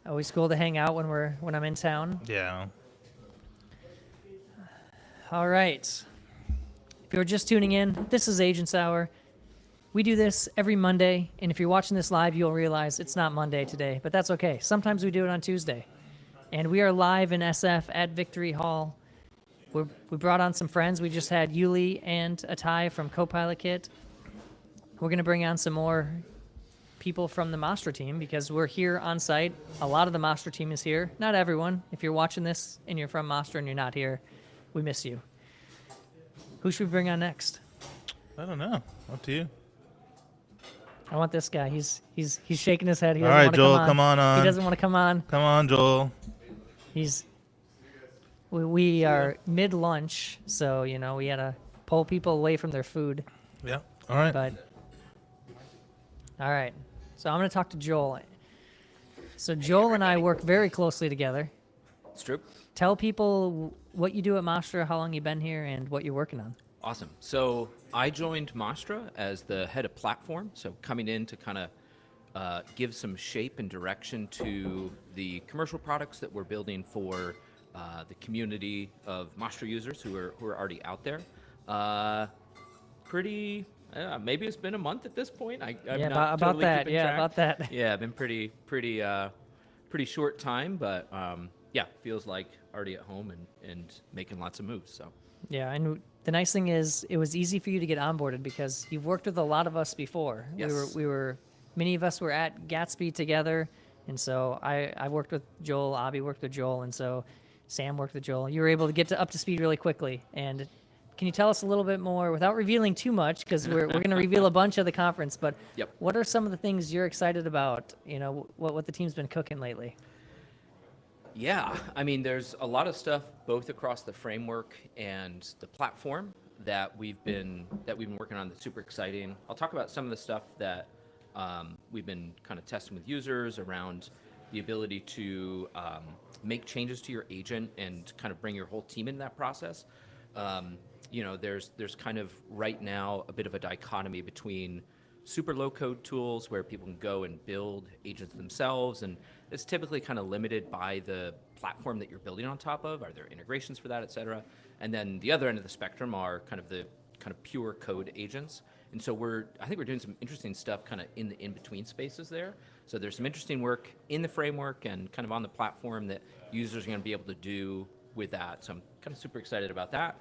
always cool to hang out when I'm in town. Yeah. All right. If you're just tuning in, this is Agents Hour. We do this every Monday, and if you're watching this live, you'll realize it's not Monday today, but that's okay. Sometimes we do it on Tuesday. And we are live in SF at Victory Hall. We brought on some friends. We just had Uli and Atai from CopilotKit. We're going to bring on some more people from the Mastra team because we're here on site. A lot of the Mastra team is here. Not everyone. If you're watching this and you're from Mastra and you're not here, we miss you. Who should we bring on next? I don't know. Up to you. I want this guy. He's shaking his head. He All doesn't right, want to Joel, come on. come on. He doesn't want to come on. Come on, Joel. We are mid lunch, so you know we had to pull people away from their food. Yeah. All right. But all right, so I'm going to talk to Joel. So Joel and I work very closely together. It's true. Tell people what you do at Mastra, how long you've been here, and what you're working on. Awesome. So I joined Mastra as the head of platform, so coming in to kind of give some shape and direction to the commercial products that we're building for the community of Mastra users who are already out there. Maybe it's been a month at this point. I'm Yeah, not about totally that. keeping Yeah, track. about that. Yeah, been pretty short time, but yeah, feels like already at home and making lots of moves. So. Yeah, and the nice thing is it was easy for you to get onboarded because you've worked with a lot of us before. Yes. Many of us were at Gatsby together, and so I worked with Joel, Abhi worked with Joel, and so Sam worked with Joel. You were able to get up to speed really quickly. And can you tell us a little bit more, without revealing too much, because we're going to reveal a bunch of the conference, but Yep. what are some of the things you're excited about, you know, what the team's been cooking lately? Yeah, I mean, there's a lot of stuff both across the framework and the platform that we've been working on that's super exciting. I'll talk about some of the stuff that we've been kind of testing with users around the ability to make changes to your agent and kind of bring your whole team in that process. You know, there's kind of right now a bit of a dichotomy between super low code tools where people can go and build agents themselves, and it's typically kind of limited by the platform that you're building on top of. Are there integrations for that, et cetera? And then the other end of the spectrum are kind of pure code agents. And so I think we're doing some interesting stuff kind of in the in-between spaces there. So there's some interesting work in the framework and kind of on the platform that users are going to be able to do with that. So I'm kind of super excited about that.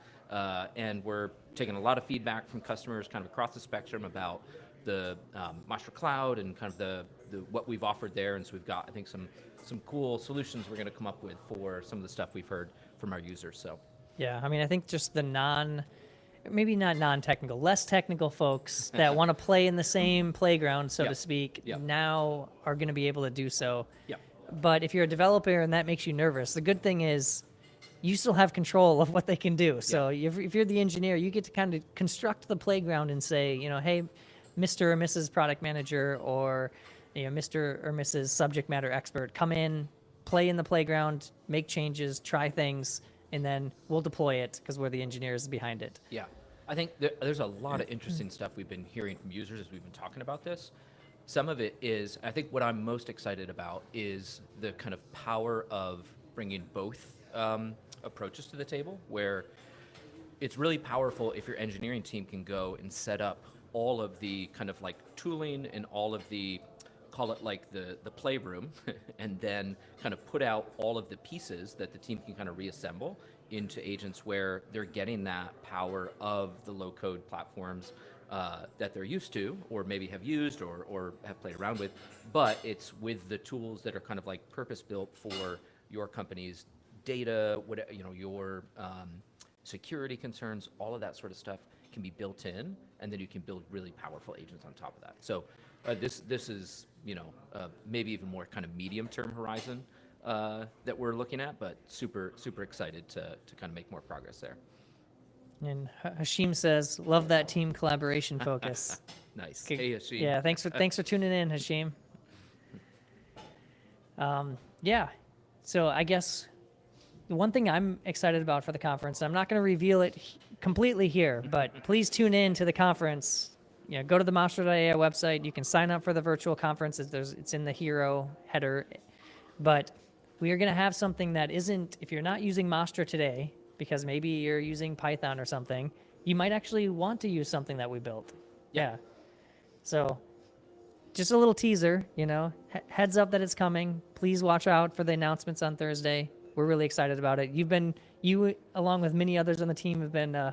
And we're taking a lot of feedback from customers kind of across the spectrum about the Mastra Cloud and kind of the what we've offered there. And so we've got, I think, some cool solutions we're going to come up with for some of the stuff we've heard from our users. So Yeah, I mean, I think just the maybe not non-technical, less technical folks that want to play in the same playground, so to speak, now are going to be able to do so. yeah. But if you're a developer and that makes you nervous, the good thing is you still have control of what they can do. So if you're the engineer, you get to kind of construct the playground and say, you know, hey, Mr. or Mrs. Product Manager or Mr. or Mrs. Subject Matter Expert come in, play in the playground, make changes, try things, and then we'll deploy it because we're the engineers behind it. Yeah, I think there's a lot of interesting stuff we've been hearing from users as we've been talking about this. Some of it is, I think what I'm most excited about is the kind of power of bringing both approaches to the table, where it's really powerful if your engineering team can go and set up all of the kind of like tooling and all of the, call it like the playroom, and then kind of put out all of the pieces that the team can kind of reassemble into agents where they're getting that power of the low code platforms that they're used to, or maybe have used or have played around with, but it's with the tools that are kind of like purpose built for your company's data, your security concerns, all of that sort of stuff can be built in, and then you can build really powerful agents on top of that. So this is maybe even more kind of medium term horizon that we're looking at, but super excited to kind of make more progress there. And Hashim says, love that team collaboration focus. Nice. Okay. Hey, Hashim. Yeah, thanks for tuning in, Hashim. Yeah, so I guess the one thing I'm excited about for the conference, I'm not going to reveal it completely here, but please tune in to the conference. Go to the Mastra.ai website. You can sign up for the virtual conference. It's in the hero header. But we are going to have something that isn't, if you're not using Mastra today, because maybe you're using Python or something, you might actually want to use something that we built. Yeah. So just a little teaser, heads up that it's coming. Please watch out for the announcements on Thursday. We're really excited about it. You, along with many others on the team, have been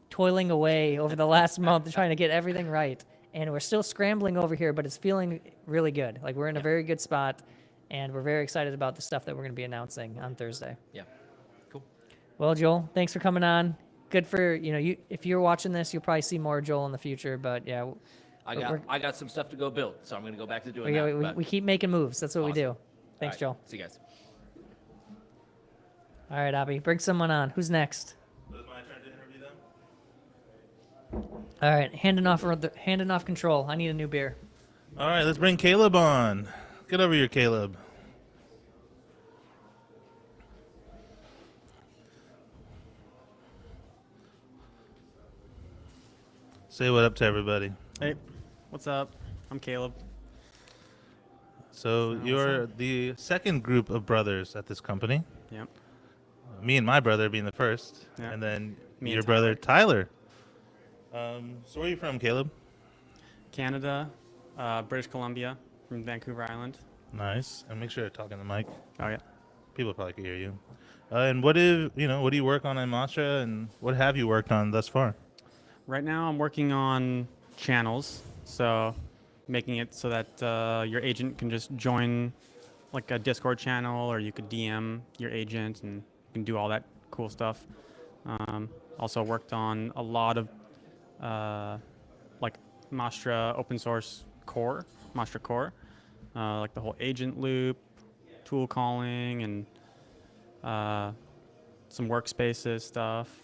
toiling away over the last month trying to get everything right. And we're still scrambling over here, but it's feeling really good. Like we're in a very good spot, and we're very excited about the stuff that we're going to be announcing on Thursday. Yeah. Cool. Well, Joel, thanks for coming on. Good for, if you're watching this, you'll probably see more Joel in the future, but yeah. I got some stuff to go build, so I'm going to go back to doing that. We keep making moves. That's what we do. Thanks, All right. Joel. See you guys. All right, Abhi, bring someone on. Who's next? Was it my turn to interview them? All right, handing off control. I need a new beer. All right, let's bring Caleb on. Get over here, Caleb. Say what up to everybody. Hey, what's up? I'm Caleb. So you're the second group of brothers at this company. Yep. Me and my brother being the first, Yeah. and then Me your and brother Tyler. So where are you from, Caleb? Canada, British Columbia, from Vancouver Island. Nice. And make sure to talk in the mic. Oh yeah. People probably can hear you. And what do you work on in Mastra, and what have you worked on thus far? Right now I'm working on channels, so making it so that your agent can just join like a Discord channel, or you could DM your agent and you can do all that cool stuff. Also worked on a lot of like Mastra open source core, Mastra core, like the whole agent loop, tool calling, and some workspaces stuff.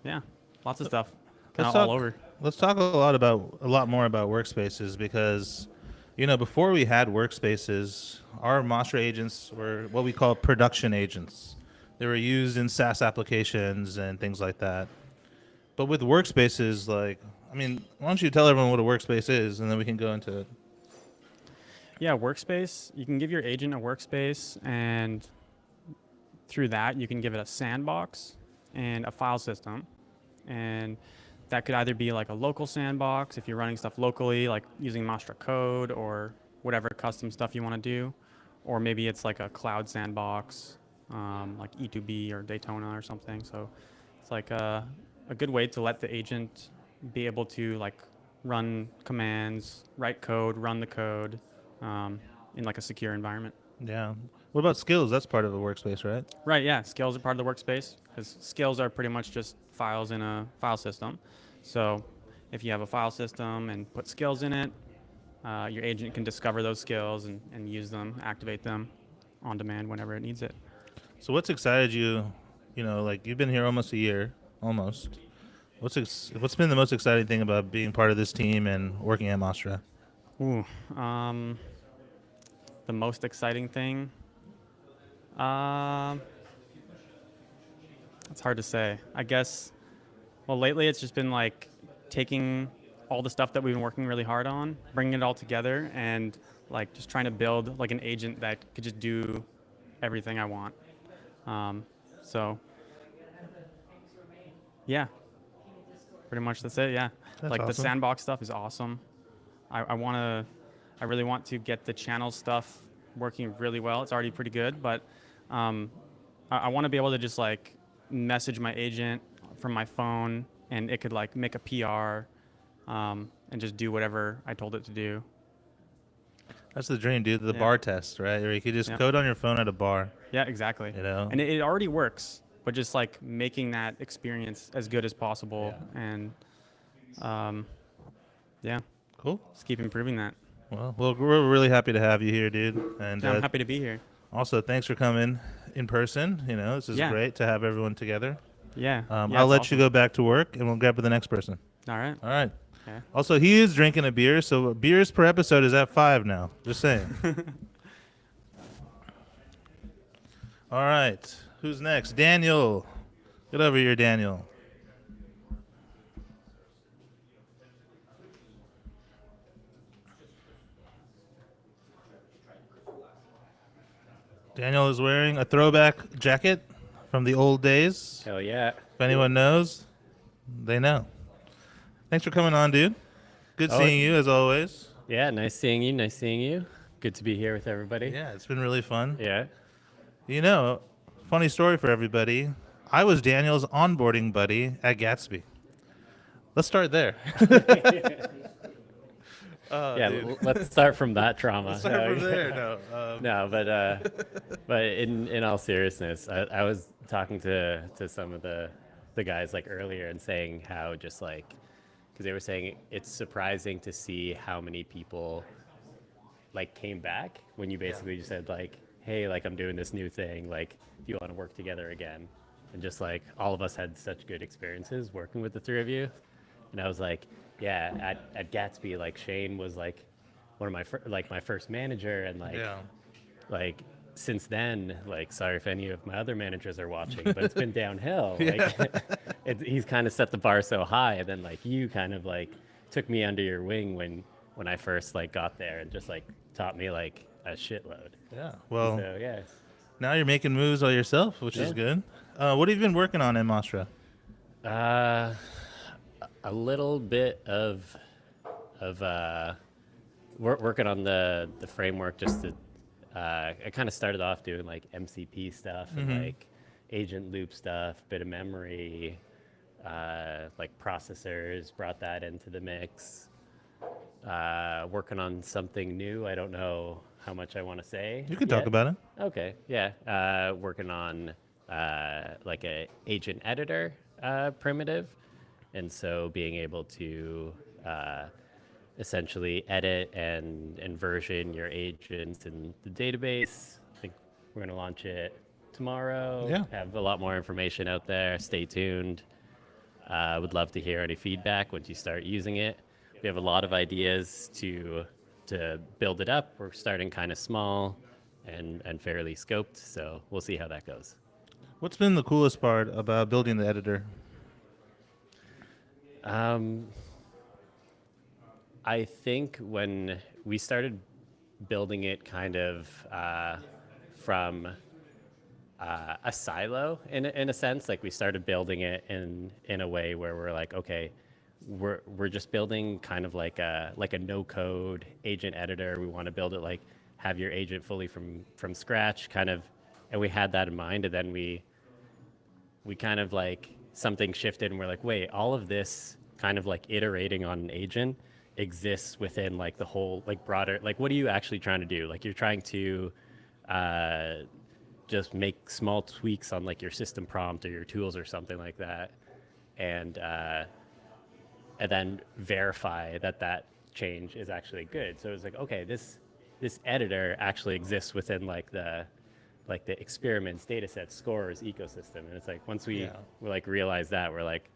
Yeah, lots of stuff. Kind of all over. Let's talk a lot more about workspaces, because before we had workspaces, our Mastra agents were what we call production agents. They were used in SaaS applications and things like that. But with workspaces, why don't you tell everyone what a workspace is, and then we can go into it. Yeah, workspace. You can give your agent a workspace, and through that, you can give it a sandbox and a file system. And that could either be like a local sandbox if you're running stuff locally, like using Mastra code or whatever custom stuff you want to do, or maybe it's like a cloud sandbox, like E2B or Daytona or something. So it's like a good way to let the agent be able to like run commands, write code, run the code in like a secure environment. Yeah. What about skills? That's part of a workspace, right? Right, yeah. Skills are part of the workspace, because skills are pretty much just files in a file system. So if you have a file system and put skills in it, your agent can discover those skills and use them, activate them on demand whenever it needs it. So what's excited you, you've been here almost a year, almost. What's been the most exciting thing about being part of this team and working at Mastra? Ooh, the most exciting thing. It's hard to say. I guess. Well, lately it's just been like taking all the stuff that we've been working really hard on, bringing it all together, and like just trying to build like an agent that could just do everything I want. So yeah, pretty much that's it. Yeah, That's like the awesome. sandbox stuff is awesome. I really want to get the channel stuff working really well. It's already pretty good, but I want to be able to just like message my agent from my phone, and it could like make a PR and just do whatever I told it to do. That's the dream, dude. The Yeah. bar test, right? Or you could just Yeah. code on your phone at a bar. Yeah, exactly. You know? And it already works, but just like making that experience as good as possible, and yeah, Cool. just keep improving that. Well, we're really happy to have you here, dude. And Yeah, I'm happy to be here. also, thanks for coming in person. You know, this is Yeah. great to have everyone together. Yeah. I'll it's let awesome. you go back to work, and we'll grab the next person. All right. All right. Okay. Also, he is drinking a beer, so beers per episode is at 5 now. Just saying. All right. Who's next? Daniel. Get over here, Daniel. Daniel is wearing a throwback jacket from the old days. Hell yeah. If anyone knows, they know. Thanks for coming on, dude. Good seeing you, as always. Yeah, nice seeing you. Nice seeing you. Good to be here with everybody. Yeah, it's been really fun. Yeah. You know, funny story for everybody. I was Daniel's onboarding buddy at Gatsby. Let's start there. Yeah, dude. let's start from that trauma. Let's start from there. No, No, but in all seriousness, I was talking to some of the guys like earlier and saying how just like, because they were saying it's surprising to see how many people like came back when you basically just said like, hey, like I'm doing this new thing, like do you want to work together again? And just like all of us had such good experiences working with the three of you. And I was like, yeah, at Gatsby, like Shane was like one of my first manager, and like Yeah. like since then, like sorry if any of my other managers are watching, but it's been downhill. Like he's kind of set the bar so high, and then like you kind of like took me under your wing when I first like got there, and just like taught me like a shitload. Yeah. Well, So yeah. now you're making moves all yourself, which is Yeah. good. What have you been working on in Mastra? A little bit of working on the framework. Just to, I kind of started off doing like MCP stuff and like agent loop stuff, bit of memory, like processors. Brought that into the mix. Working on something new. I don't know how much I want to say. You can talk yet. about it. Okay, yeah. Working on like a agent editor primitive, and so being able to essentially edit and version your agent in the database. I think we're going to launch it tomorrow. Yeah. Have a lot more information out there. Stay tuned. Would love to hear any feedback once you start using it. We have a lot of ideas to build it up. We're starting kind of small and fairly scoped, so we'll see how that goes. What's been the coolest part about building the editor? I think when we started building it kind of from a silo in a sense, like we started building it in a way where we're like, okay, we're just building kind of like a no code agent editor. We want to build it like have your agent fully from scratch kind of, and we had that in mind. And then we kind of like something shifted and we're like, wait, all of this kind of like iterating on an agent exists within like the whole like broader, like what are you actually trying to do? Like you're trying to just make small tweaks on like your system prompt or your tools or something like that, and then verify that change is actually good. So it's like, okay, this editor actually exists within like the experiments, data sets, scores, ecosystem. And it's like once we like realize that, we're like,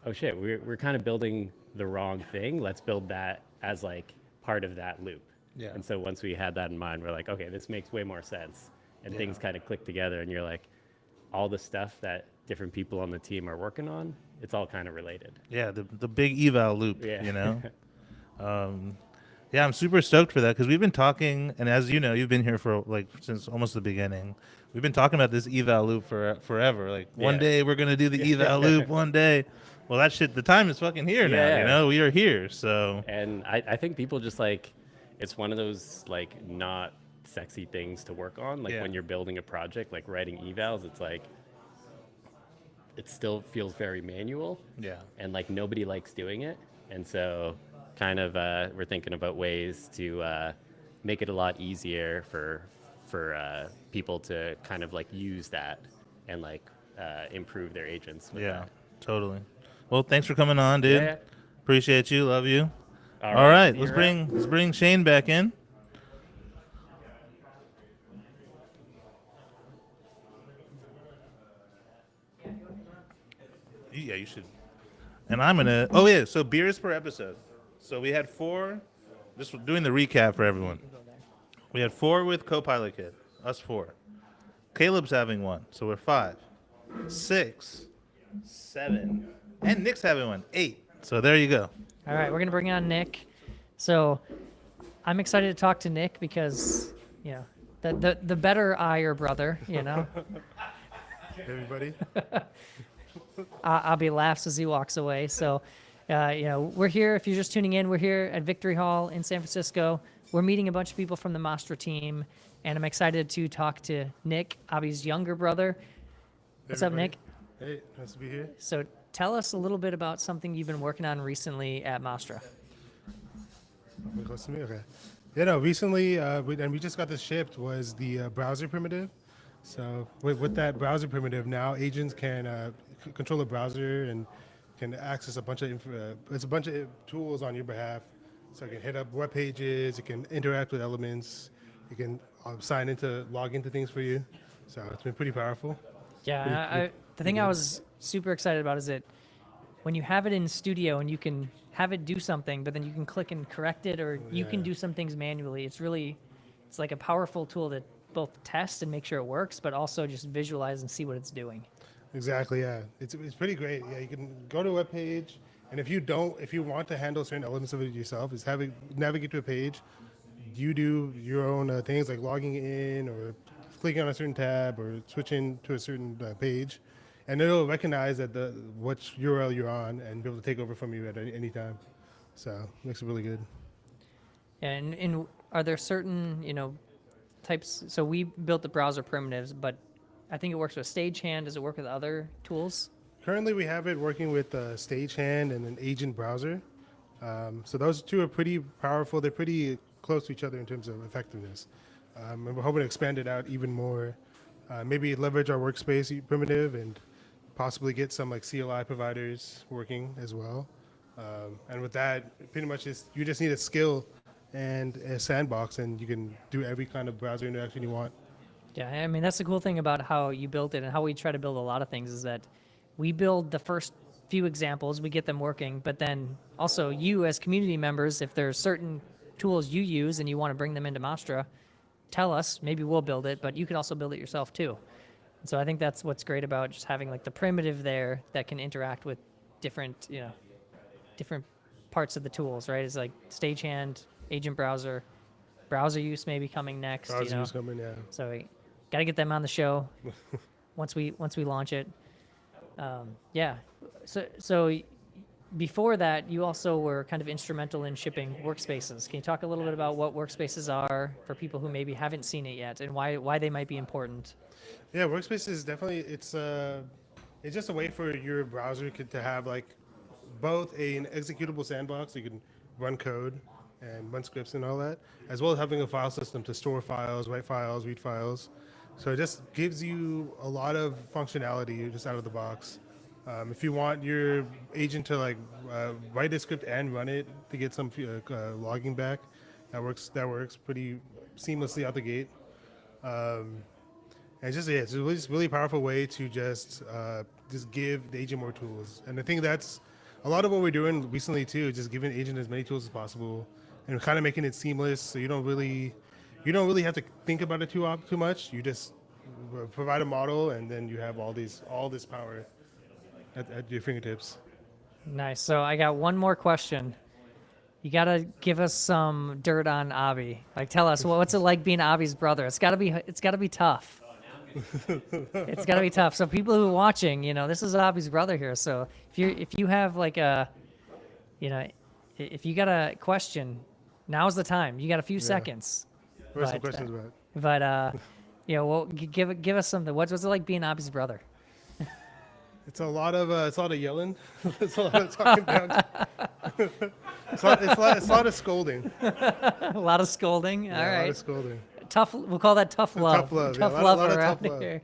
oh shit, we're kind of building the wrong thing. Let's build that as like part of that loop. Yeah. And so once we had that in mind, we're like, okay, this makes way more sense. And things kind of click together, and you're like, all the stuff that different people on the team are working on, it's all kind of related. Yeah, the big eval loop, Yeah. you know? Yeah, I'm super stoked for that because we've been talking, and as you know, you've been here for like since almost the beginning. We've been talking about this eval loop for forever. Like one Yeah. day we're gonna do the eval loop. One day, well, that shit. The time is fucking here now. Yeah. You know, we are here. So And I think people just like, it's one of those like not sexy things to work on. Like Yeah. when you're building a project, like writing evals, it's like, it still feels very manual. yeah, And like nobody likes doing it. And so kind of we're thinking about ways to make it a lot easier for people to kind of like use that and like improve their agents with yeah, that. totally. Well, thanks for coming on, dude. Yeah. Appreciate you. Love you. All All right, See let's you around. bring Shane back in. Yeah, you should. And I'm gonna. Oh yeah, so beers per episode. So we had 4. Just doing the recap for everyone. We had 4 with CopilotKit. Us 4. Caleb's having 1, so we're 5, 6, 7, and Nick's having 1, 8. So there you go. All right, we're gonna bring on Nick. So I'm excited to talk to Nick because the better Iyer brother, Everybody. Abhi laughs as he walks away. So, we're here. If you're just tuning in, we're here at Victory Hall in San Francisco. We're meeting a bunch of people from the Mastra team, and I'm excited to talk to Nick, Abhi's younger brother. What's up, Nick? Hey, nice to be here. So, tell us a little bit about something you've been working on recently at Mastra. Way close to me? Okay. Yeah, no, recently, and we just got this shipped, was the browser primitive. So with that browser primitive, now agents can control a browser and can access a bunch of it's a bunch of tools on your behalf. So it can hit up web pages, it can interact with elements, it can log into things for you. So it's been pretty powerful. Yeah, the thing I was super excited about is that when you have it in Studio and you can have it do something, but then you can click and correct it, or you can do some things manually. It's like a powerful tool to both test and make sure it works, but also just visualize and see what it's doing. Exactly, yeah. It's pretty great. Yeah, you can go to a web page, and if you want to handle certain elements of it yourself, is have it navigate to a page. You do your own things like logging in or clicking on a certain tab or switching to a certain page, and it'll recognize that which URL you're on and be able to take over from you at any time. So it makes it really good. And are there certain types? So we built the browser primitives, but I think it works with Stagehand. Does it work with other tools? Currently, we have it working with Stagehand and an agent browser. So those two are pretty powerful. They're pretty close to each other in terms of effectiveness. And we're hoping to expand it out even more. Maybe leverage our workspace primitive and possibly get some like CLI providers working as well. And with that, pretty much you just need a skill and a sandbox, and you can do every kind of browser interaction you want. Yeah, I mean, that's the cool thing about how you built it and how we try to build a lot of things is that we build the first few examples, we get them working, but then also you as community members, if there's certain tools you use and you want to bring them into Mastra, tell us, maybe we'll build it, but you can also build it yourself too. And so I think that's what's great about just having like the primitive there that can interact with different parts of the tools, right? It's like Stagehand, agent browser use maybe coming next. Browser use coming, yeah. So we got to get them on the show once we launch it. Yeah. So before that, you also were kind of instrumental in shipping workspaces. Can you talk a little bit about what workspaces are for people who maybe haven't seen it yet and why they might be important? Yeah, workspaces definitely. It's just a way for your browser to have like both an executable sandbox, so you can run code and run scripts and all that, as well as having a file system to store files, write files, read files. So it just gives you a lot of functionality just out of the box. If you want your agent to like write a script and run it to get some logging back, that works pretty seamlessly out the gate. And it's a really powerful way to just give the agent more tools. And I think that's a lot of what we're doing recently too is just giving agent as many tools as possible and kind of making it seamless, so you don't really have to think about it too much. You just provide a model, and then you have all this power at your fingertips. Nice. So I got one more question. You gotta give us some dirt on Abhi. Like, tell us what's it like being Abhi's brother. It's gotta be tough. It's gotta be tough. So people who are watching, this is Abhi's brother here. So if you have like if you got a question, now's the time. You got a few seconds. What are some questions about? But well, give us something. What's it like being Abhi's brother? It's a lot of yelling. It's a lot of talking down. It's a lot of scolding. A lot of scolding. Yeah, All right. A lot of scolding. Tough. We'll call that tough love. Tough love. Tough yeah, love a lot of around tough love. here.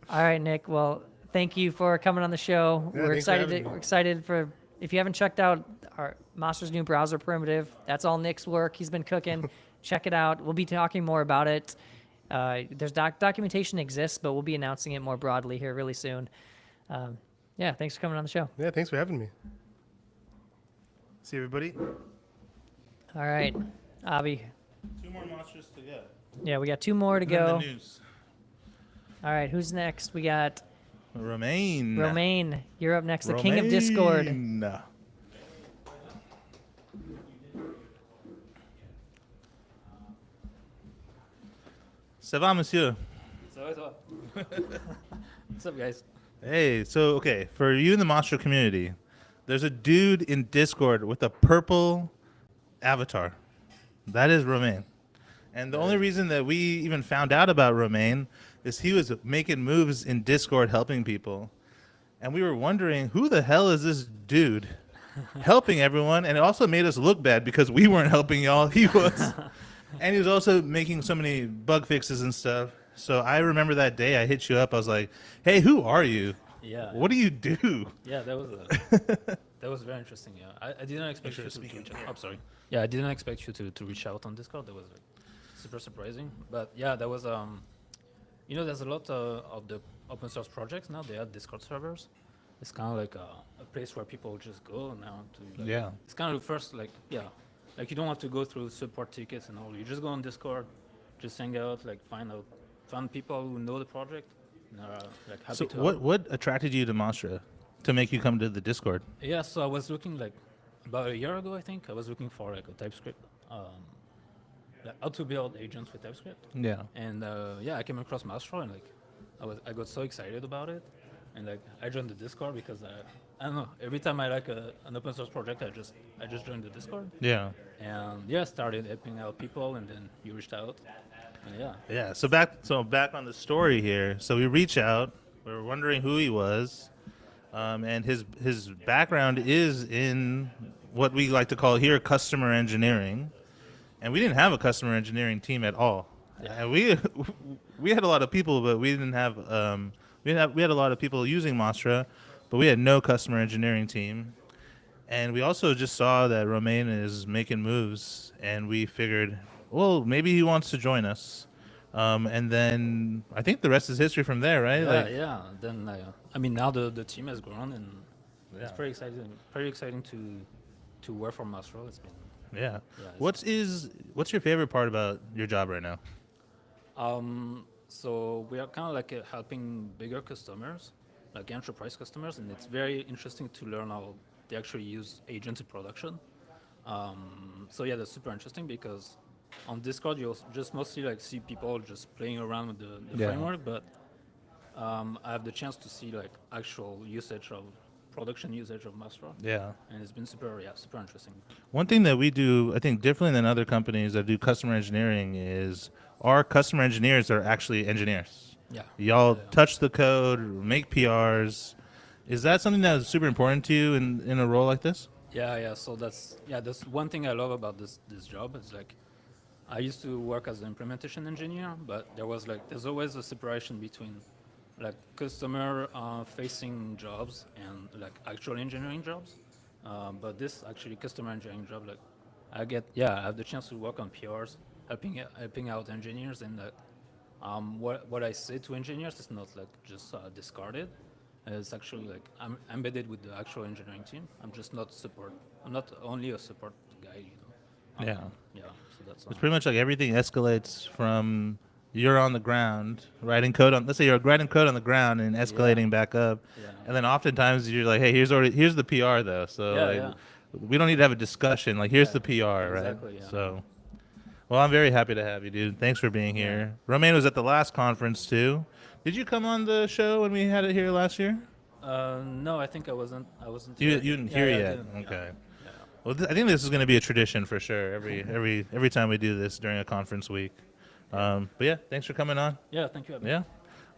All right, Nick. Well, thank you for coming on the show. Yeah, We're thanks for excited. having me. We're excited for. If you haven't checked out our Mastra's new browser primitive, that's all Nick's work. He's been cooking. Check it out. We'll be talking more about it. There's documentation exists, but we'll be announcing it more broadly here really soon. Yeah, thanks for coming on the show. Yeah, thanks for having me. See everybody. All right, Abhi. 2 more Mastras to go. Yeah, we got 2 more to And then go. the news. All right, who's next? We got Romain. Romain. You're up next, the king of Discord. Romain. Ça va, monsieur? What's up, guys? Hey, so, okay, for you in the Mastra community, there's a dude in Discord with a purple avatar. That is Romain. And the only reason that we even found out about Romain is he was making moves in Discord helping people. And we were wondering, who the hell is this dude helping everyone? And it also made us look bad because we weren't helping y'all. He was. And he was also making so many bug fixes and stuff. So I remember that day I hit you up. I was like, hey, who are you? Yeah. What do you do? Yeah, that was very interesting. Yeah, I didn't expect you to reach out. Oh, sorry. Yeah, I didn't expect you to reach out on Discord. That was super surprising. But yeah, that was there's a lot of the open source projects now. They have Discord servers. It's kind of like a place where people just go now to. Yeah. It's kind of the first like you don't have to go through support tickets and all. You just go on Discord, just hang out, like find people who know the project. And are like happy So to help. what attracted you to Mastra to make you come to the Discord? Yeah, so I was looking like about a year ago, I think. I was looking for like a TypeScript, like how to build agents with TypeScript. Yeah. And I came across Mastra and like I got so excited about it, and like I joined the Discord because I don't know. Every time I like an open source project, I just joined the Discord. Yeah. And yeah, started helping out people, and then you reached out. And yeah. Yeah. So back on the story here. So we reach out. We were wondering who he was, and his background is in what we like to call here customer engineering, and we didn't have a customer engineering team at all. Yeah. And we had a lot of people, but we didn't have we had a lot of people using Mastra, but we had no customer engineering team. And we also just saw that Romain is making moves, and we figured, well, maybe he wants to join us. And then I think the rest is history from there, right? Yeah. Then I mean, now the team has grown, and it's Yeah. pretty exciting. Pretty exciting to work for Mastra. It's been Yeah. it's- What's your favorite part about your job right now? So we are kind of like helping bigger customers, like enterprise customers, and it's very interesting to learn how they actually use agents in production. So yeah, that's super interesting because on Discord you'll just mostly like see people just playing around with the framework, but I have the chance to see like actual production usage of Mastra. Yeah. And it's been super interesting. One thing that we do, I think, differently than other companies that do customer engineering is our customer engineers are actually engineers. Yeah. Y'all touch the code, make PRs. Is that something that is super important to you in a role like this? Yeah. So that's one thing I love about this job. It's like I used to work as an implementation engineer, but there's always a separation between like customer facing jobs and like actual engineering jobs. But this actually customer engineering job, like I have the chance to work on PRs, helping out engineers, and what I say to engineers is not like just discarded. It's actually like I'm embedded with the actual engineering team. I'm just not support. I'm not only a support guy, you know. Yeah. Yeah. So that's. It's pretty much like everything escalates from you're on the ground writing code on. Let's say you're writing code on the ground and escalating back up, Yeah. and then oftentimes you're like, hey, here's the PR though. So Yeah, like, yeah. we don't need to have a discussion. Like here's Yeah, the PR, exactly, right? yeah. So, well, I'm very happy to have you, dude. Thanks for being here. Romain was at the last conference too. Did you come on the show when we had it here last year? No, I think I wasn't. I wasn't. You here. didn't Yeah, hear yeah, I yet? didn't. Okay. Yeah. Well, I think this is going to be a tradition for sure. Every time we do this during a conference week. But yeah, thanks for coming on. Yeah, thank you. Abhi. Yeah.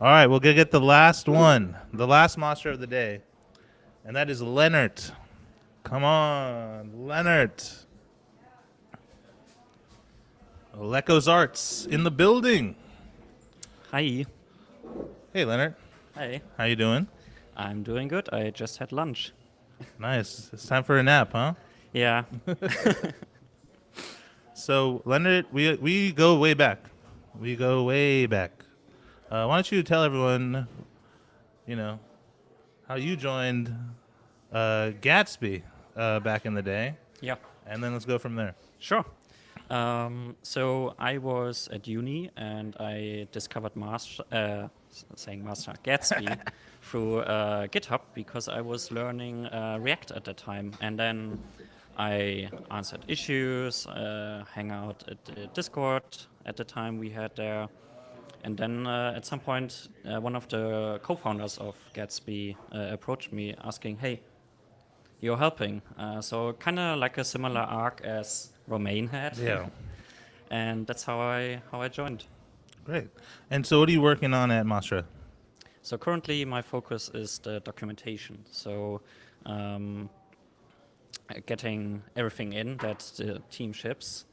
All right, we'll get the last one, the last Mastra of the day, and that is Leonard. Come on, Leonard. Leco's Arts in the building. Hi. Hey, Leonard. Hi. How you doing? I'm doing good. I just had lunch. Nice. It's time for a nap, huh? Yeah. So, Leonard, we go way back. We go way back. Why don't you tell everyone, how you joined Gatsby back in the day, Yeah. and then let's go from there. Sure. So I was at uni and I discovered Mastra, Gatsby through GitHub because I was learning React at the time. And then I answered issues, hang out at the Discord at the time we had there. And then at some point, one of the co-founders of Gatsby approached me asking, hey, you're helping. So kind of like a similar arc as Romain had. Yeah. And that's how I joined. Great. And so what are you working on at Mastra? So currently my focus is the documentation. So getting everything in that the team ships,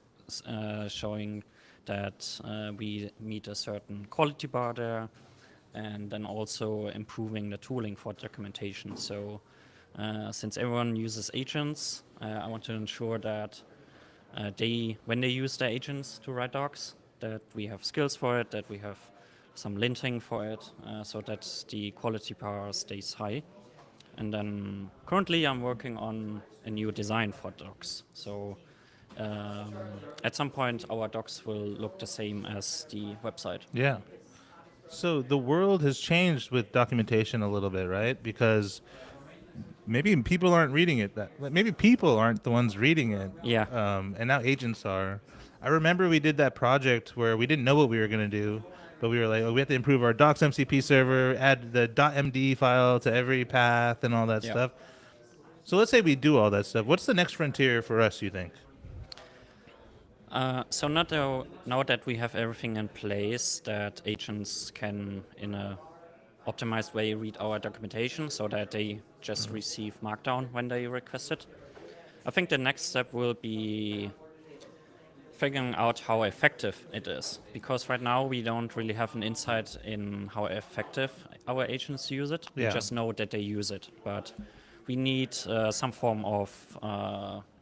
showing that we meet a certain quality bar there, and then also improving the tooling for documentation. So since everyone uses agents, I want to ensure that when they use their agents to write docs, that we have skills for it, that we have some linting for it, so that the quality bar stays high. And then currently I'm working on a new design for docs. So at some point our docs will look the same as the website. Yeah. So the world has changed with documentation a little bit, right? Because maybe people aren't reading it. Maybe people aren't the ones reading it. Yeah. And now agents are. I remember we did that project where we didn't know what we were going to do, but we were like, we have to improve our docs MCP server, add the .md file to every path and all that stuff. So let's say we do all that stuff. What's the next frontier for us, you think? So now that we have everything in place, that agents can, in a optimized way, read our documentation so that they just receive Markdown when they request it. I think the next step will be figuring out how effective it is, because right now we don't really have an insight in how effective our agents use it. We just know that they use it, but we need some form of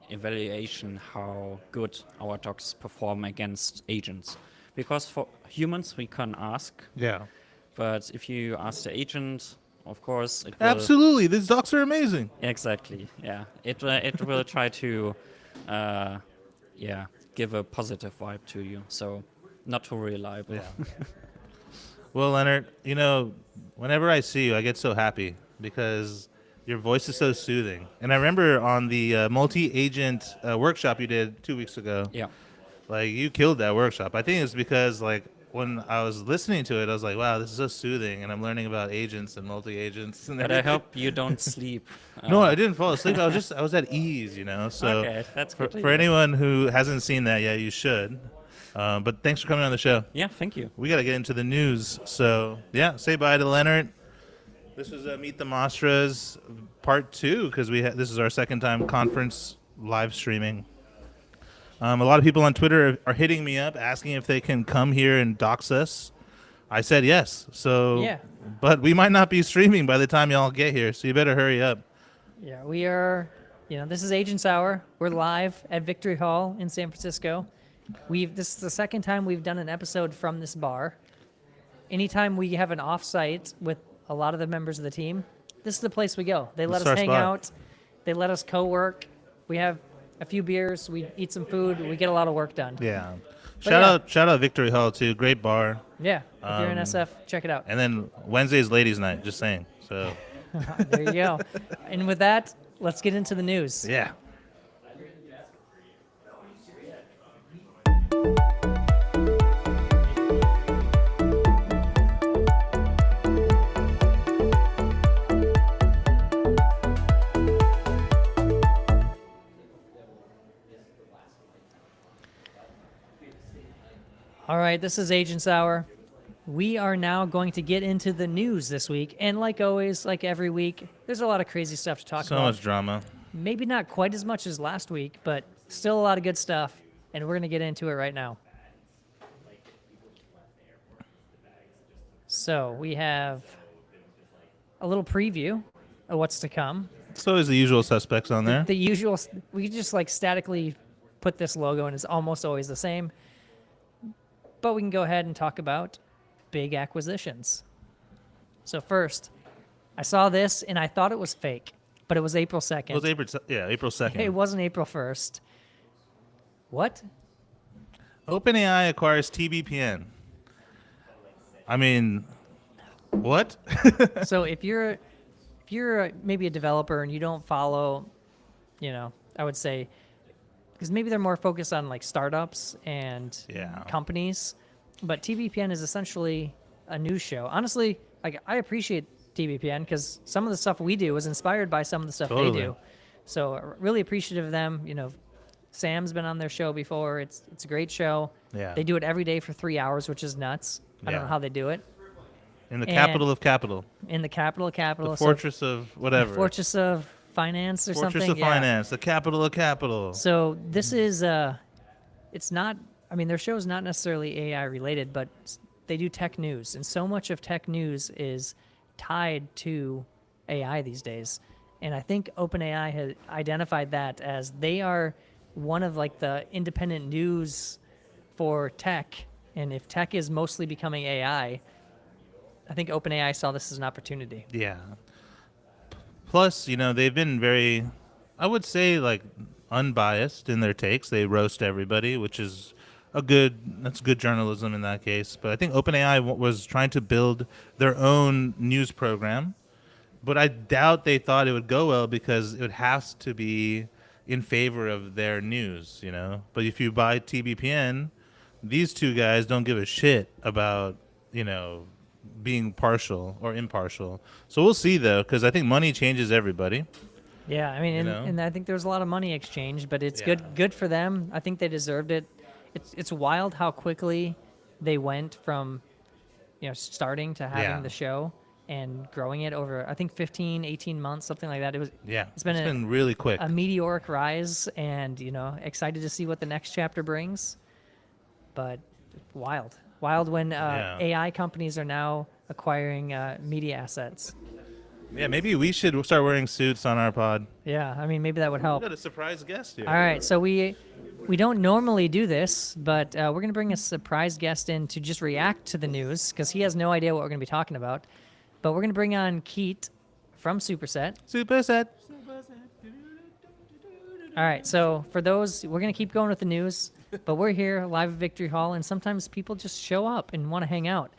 evaluation how good our docs perform against agents. Because for humans we can ask, but if you ask the agent, of course it will... Absolutely, these docs are amazing. Exactly, yeah. It will try to give a positive vibe to you, so not too reliable. Yeah. Well, Leonard, whenever I see you, I get so happy because your voice is so soothing. And I remember on the multi-agent workshop you did 2 weeks ago, like you killed that workshop. I think it's because like when I was listening to it, I was like, wow, this is so soothing, and I'm learning about agents and multi-agents. And but I hope you don't sleep. No, I didn't fall asleep. I was at ease, So okay, that's good for anyone who hasn't seen that yet, you should. But thanks for coming on the show. Yeah, thank you. We got to get into the news. So yeah, say bye to Leonard. This was Meet the Mastras Part 2 because this is our second time conference live streaming. A lot of people on Twitter are hitting me up asking if they can come here and dox us. I said yes. So, but we might not be streaming by the time y'all get here, so you better hurry up. Yeah, we are. This is Agents Hour. We're live at Victory Hall in San Francisco. This is the second time we've done an episode from this bar. Anytime we have an offsite with a lot of the members of the team, this is the place we go. They let This is us our hang spot. out. They let us co-work. We have a few beers. We eat some food. We get a lot of work done. Yeah. But Shout out Victory Hall too. Great bar. Yeah, if you're in Um, SF, check it out. And then Wednesday's ladies' night. Just saying. So There you go. And with that, let's get into the news. yeah. All right, this is Agents Hour. We are now going to get into the news this week. And like always, like every week, there's a lot of crazy stuff to talk So about. much drama. Maybe not quite as much as last week, but still a lot of good stuff. And we're going to get into it right now. So we have a little preview of what's to come. It's always the usual suspects on there. The usual, we could just like statically put this logo and it's almost always the same. But we can go ahead and talk about big acquisitions. So first, I saw this and I thought it was fake, but it was April 2nd. It was April 2nd. It wasn't April 1st. What? OpenAI acquires TBPN. I mean, what? So if you're maybe a developer and you don't follow, I would say, because maybe they're more focused on like startups and companies, but TBPN is essentially a news show. Honestly, like I appreciate TBPN because some of the stuff we do is inspired by some of the stuff they do. So really appreciative of them. Sam's been on their show before. It's a great show. Yeah. They do it every day for 3 hours, which is nuts. I don't know how they do it. In the capital of capital. In the capital of capital. The fortress of whatever. The fortress of finance or something. Fortress of finance. The capital of capital. So this is, it's not, I mean, their show is not necessarily AI related, but they do tech news. And so much of tech news is tied to AI these days. And I think OpenAI has identified that as they are one of like the independent news for tech. And if tech is mostly becoming AI, I think OpenAI saw this as an opportunity. Yeah. Plus, they've been very, I would say, like, unbiased in their takes. They roast everybody, which is that's good journalism in that case. But I think OpenAI was trying to build their own news program. But I doubt they thought it would go well because it has to be in favor of their news, But if you buy TBPN, these two guys don't give a shit about, being partial or impartial. So we'll see, though, because I think money changes everybody. Yeah, I mean, and I think there's a lot of money exchanged, but it's good for them. I think they deserved it. It's wild how quickly they went from, starting to having the show and growing it over, I think 15, 18 months, something like that. It's been really quick. A meteoric rise, and excited to see what the next chapter brings. But wild when AI companies are now acquiring media assets. Yeah, maybe we should start wearing suits on our pod. Yeah, I mean, maybe that would help. We got a surprise guest here. All right, so we don't normally do this, but we're going to bring a surprise guest in to just react to the news because he has no idea what we're going to be talking about. But we're going to bring on Keat from Superset. Superset. All right, so for those, we're going to keep going with the news, but we're here live at Victory Hall, and sometimes people just show up and want to hang out.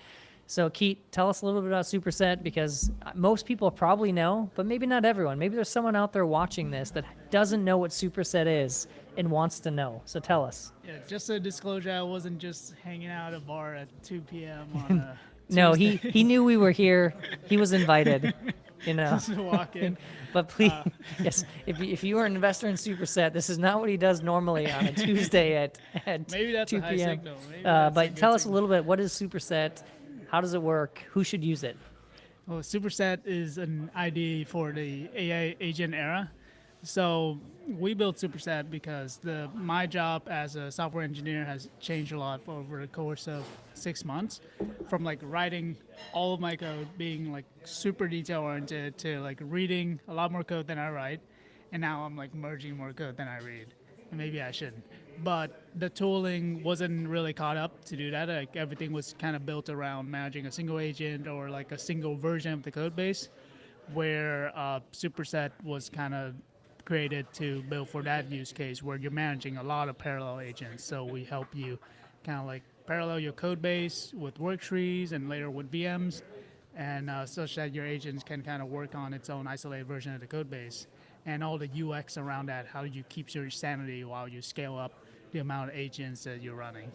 So, Keat, tell us a little bit about Superset because most people probably know, but maybe not everyone. Maybe there's someone out there watching this that doesn't know what Superset is and wants to know. So tell us. Yeah, just a disclosure, I wasn't just hanging out at a bar at 2 p.m. on a No, Tuesday. he knew we were here. He was invited, Just to walk in. But please, yes, if you are an investor in Superset, this is not what he does normally on a Tuesday at Maybe that's 2 a high p.m. signal. Maybe that's a But good tell us a signal. little bit, what is Superset? How does it work? Who should use it? Well, Superset is an ID for the AI agent era. So we built Superset because my job as a software engineer has changed a lot over the course of 6 months, from like writing all of my code, being like super detail oriented, to like reading a lot more code than I write, and now I'm like merging more code than I read. And maybe I shouldn't, but the tooling wasn't really caught up to do that. Like everything was kind of built around managing a single agent or like a single version of the code base. where Superset was kind of created to build for that use case where you're managing a lot of parallel agents. So we help you kind of like parallel your code base with work trees and later with VMs, and such that your agents can kind of work on its own isolated version of the code base. And all the UX around that, how you keep your sanity while you scale up the amount of agents that you're running.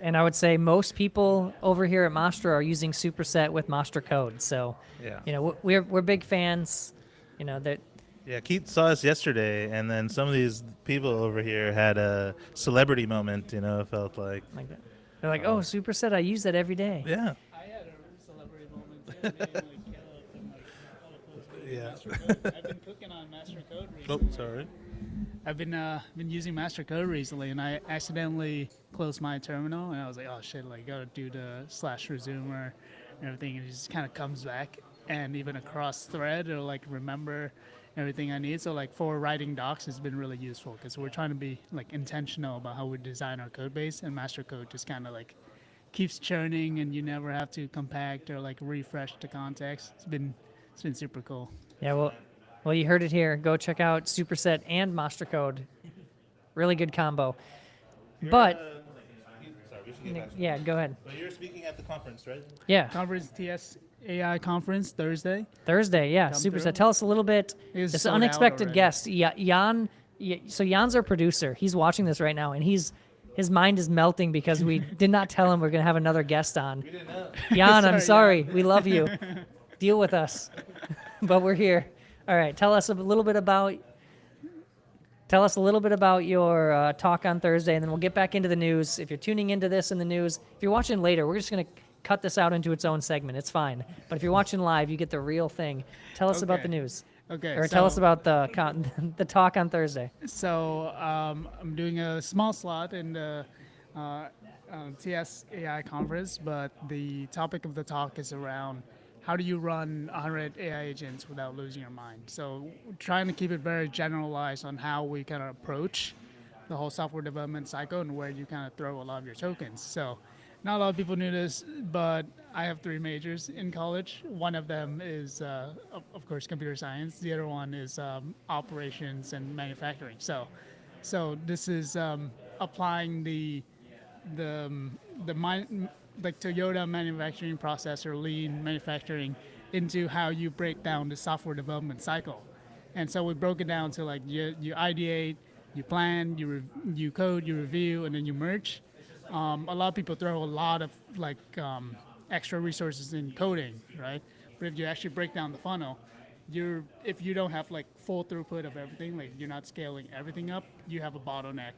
And I would say most people over here at Mastra are using Superset with Mastra code. So, Yeah. you know, we're big fans. You know that. Yeah, Keith saw us yesterday, and then some of these people over here had a celebrity moment. You know, it felt like That. They're like, oh, Superset, I use that every day. Yeah. I had a celebrity moment too. Yeah. I've been cooking on Mastra code recently. Oh, sorry. I've been using Mastra code recently, and I accidentally closed my terminal, and I was like, oh shit, like gotta do the /resumer and everything, and it just kind of comes back, and even across thread, it'll like remember everything I need. So like for writing docs, it's been really useful because we're trying to be like intentional about how we design our code base, and Mastra code just kind of like keeps churning, and you never have to compact or like refresh the context. It's been super cool. Yeah, well, you heard it here. Go check out Superset and Mastra code. Really good combo. But yeah, go ahead. But you're speaking at the conference, right? Yeah. Conference TS AI conference Thursday. Thursday, yeah. Come Superset. through. Tell us a little bit. It's This sold out unexpected already. guest, Jan. So Jan's our producer. He's watching this right now, and his mind is melting because we did not tell him we're going to have another guest on. We didn't know. Jan, I'm Sorry, sorry. We love you. Deal with us. But we're here. All right. Tell us a little bit about your talk on Thursday, and then we'll get back into the news. If you're tuning into this in the news, if you're watching later, we're just going to cut this out into its own segment. It's fine. But if you're watching live, you get the real thing. Tell us about Okay. the news. Okay. Or tell us about the talk on Thursday. So I'm doing a small slot in the TS AI conference, but the topic of the talk is around how do you run 100 AI agents without losing your mind. So trying to keep it very generalized on how we kind of approach the whole software development cycle and where you kind of throw a lot of your tokens. So not a lot of people knew this, but I have 3 majors in college. One of them is, of course, computer science. The other one is operations and manufacturing. So this is applying the like Toyota manufacturing process or lean manufacturing into how you break down the software development cycle. And so we broke it down to like you ideate, you plan, you code, you review, and then you merge. A lot of people throw a lot of like extra resources in coding, right? But if you actually break down the funnel, if you don't have like full throughput of everything, like you're not scaling everything up, you have a bottleneck.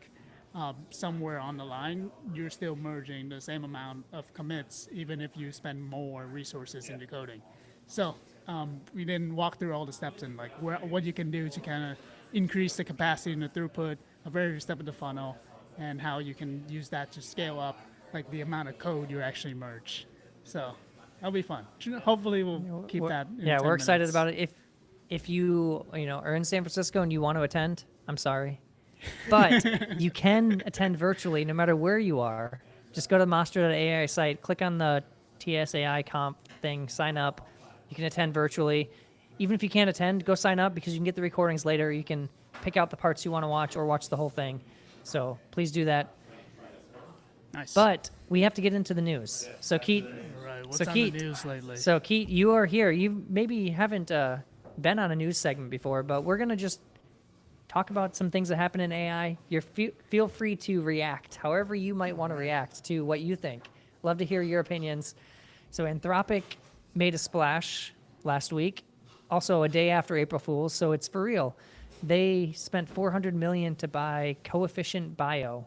Somewhere on the line, you're still merging the same amount of commits, even if you spend more resources into coding. So we didn't walk through all the steps and like what you can do to kind of increase the capacity and the throughput of every step of the funnel, and how you can use that to scale up like the amount of code you actually merge. So that'll be fun. Hopefully we'll keep that. In Yeah, 10 we're excited minutes. about it. If you are in San Francisco and you want to attend, I'm sorry. But you can attend virtually no matter where you are. Just go to the Mastra.ai site, click on the TSAI comp thing, sign up. You can attend virtually. Even if you can't attend, go sign up because you can get the recordings later. You can pick out the parts you want to watch or watch the whole thing. So please do that. Nice. But we have to get into the news. So Keith, Right, what's so on Keith, the news lately? So Keith, you are here. You maybe haven't been on a news segment before, but we're gonna just talk about some things that happen in AI. Feel free to react however you might want to react to what you think. Love to hear your opinions. So Anthropic made a splash last week, also a day after April Fool's, so it's for real. They spent $400 million to buy Coefficient Bio.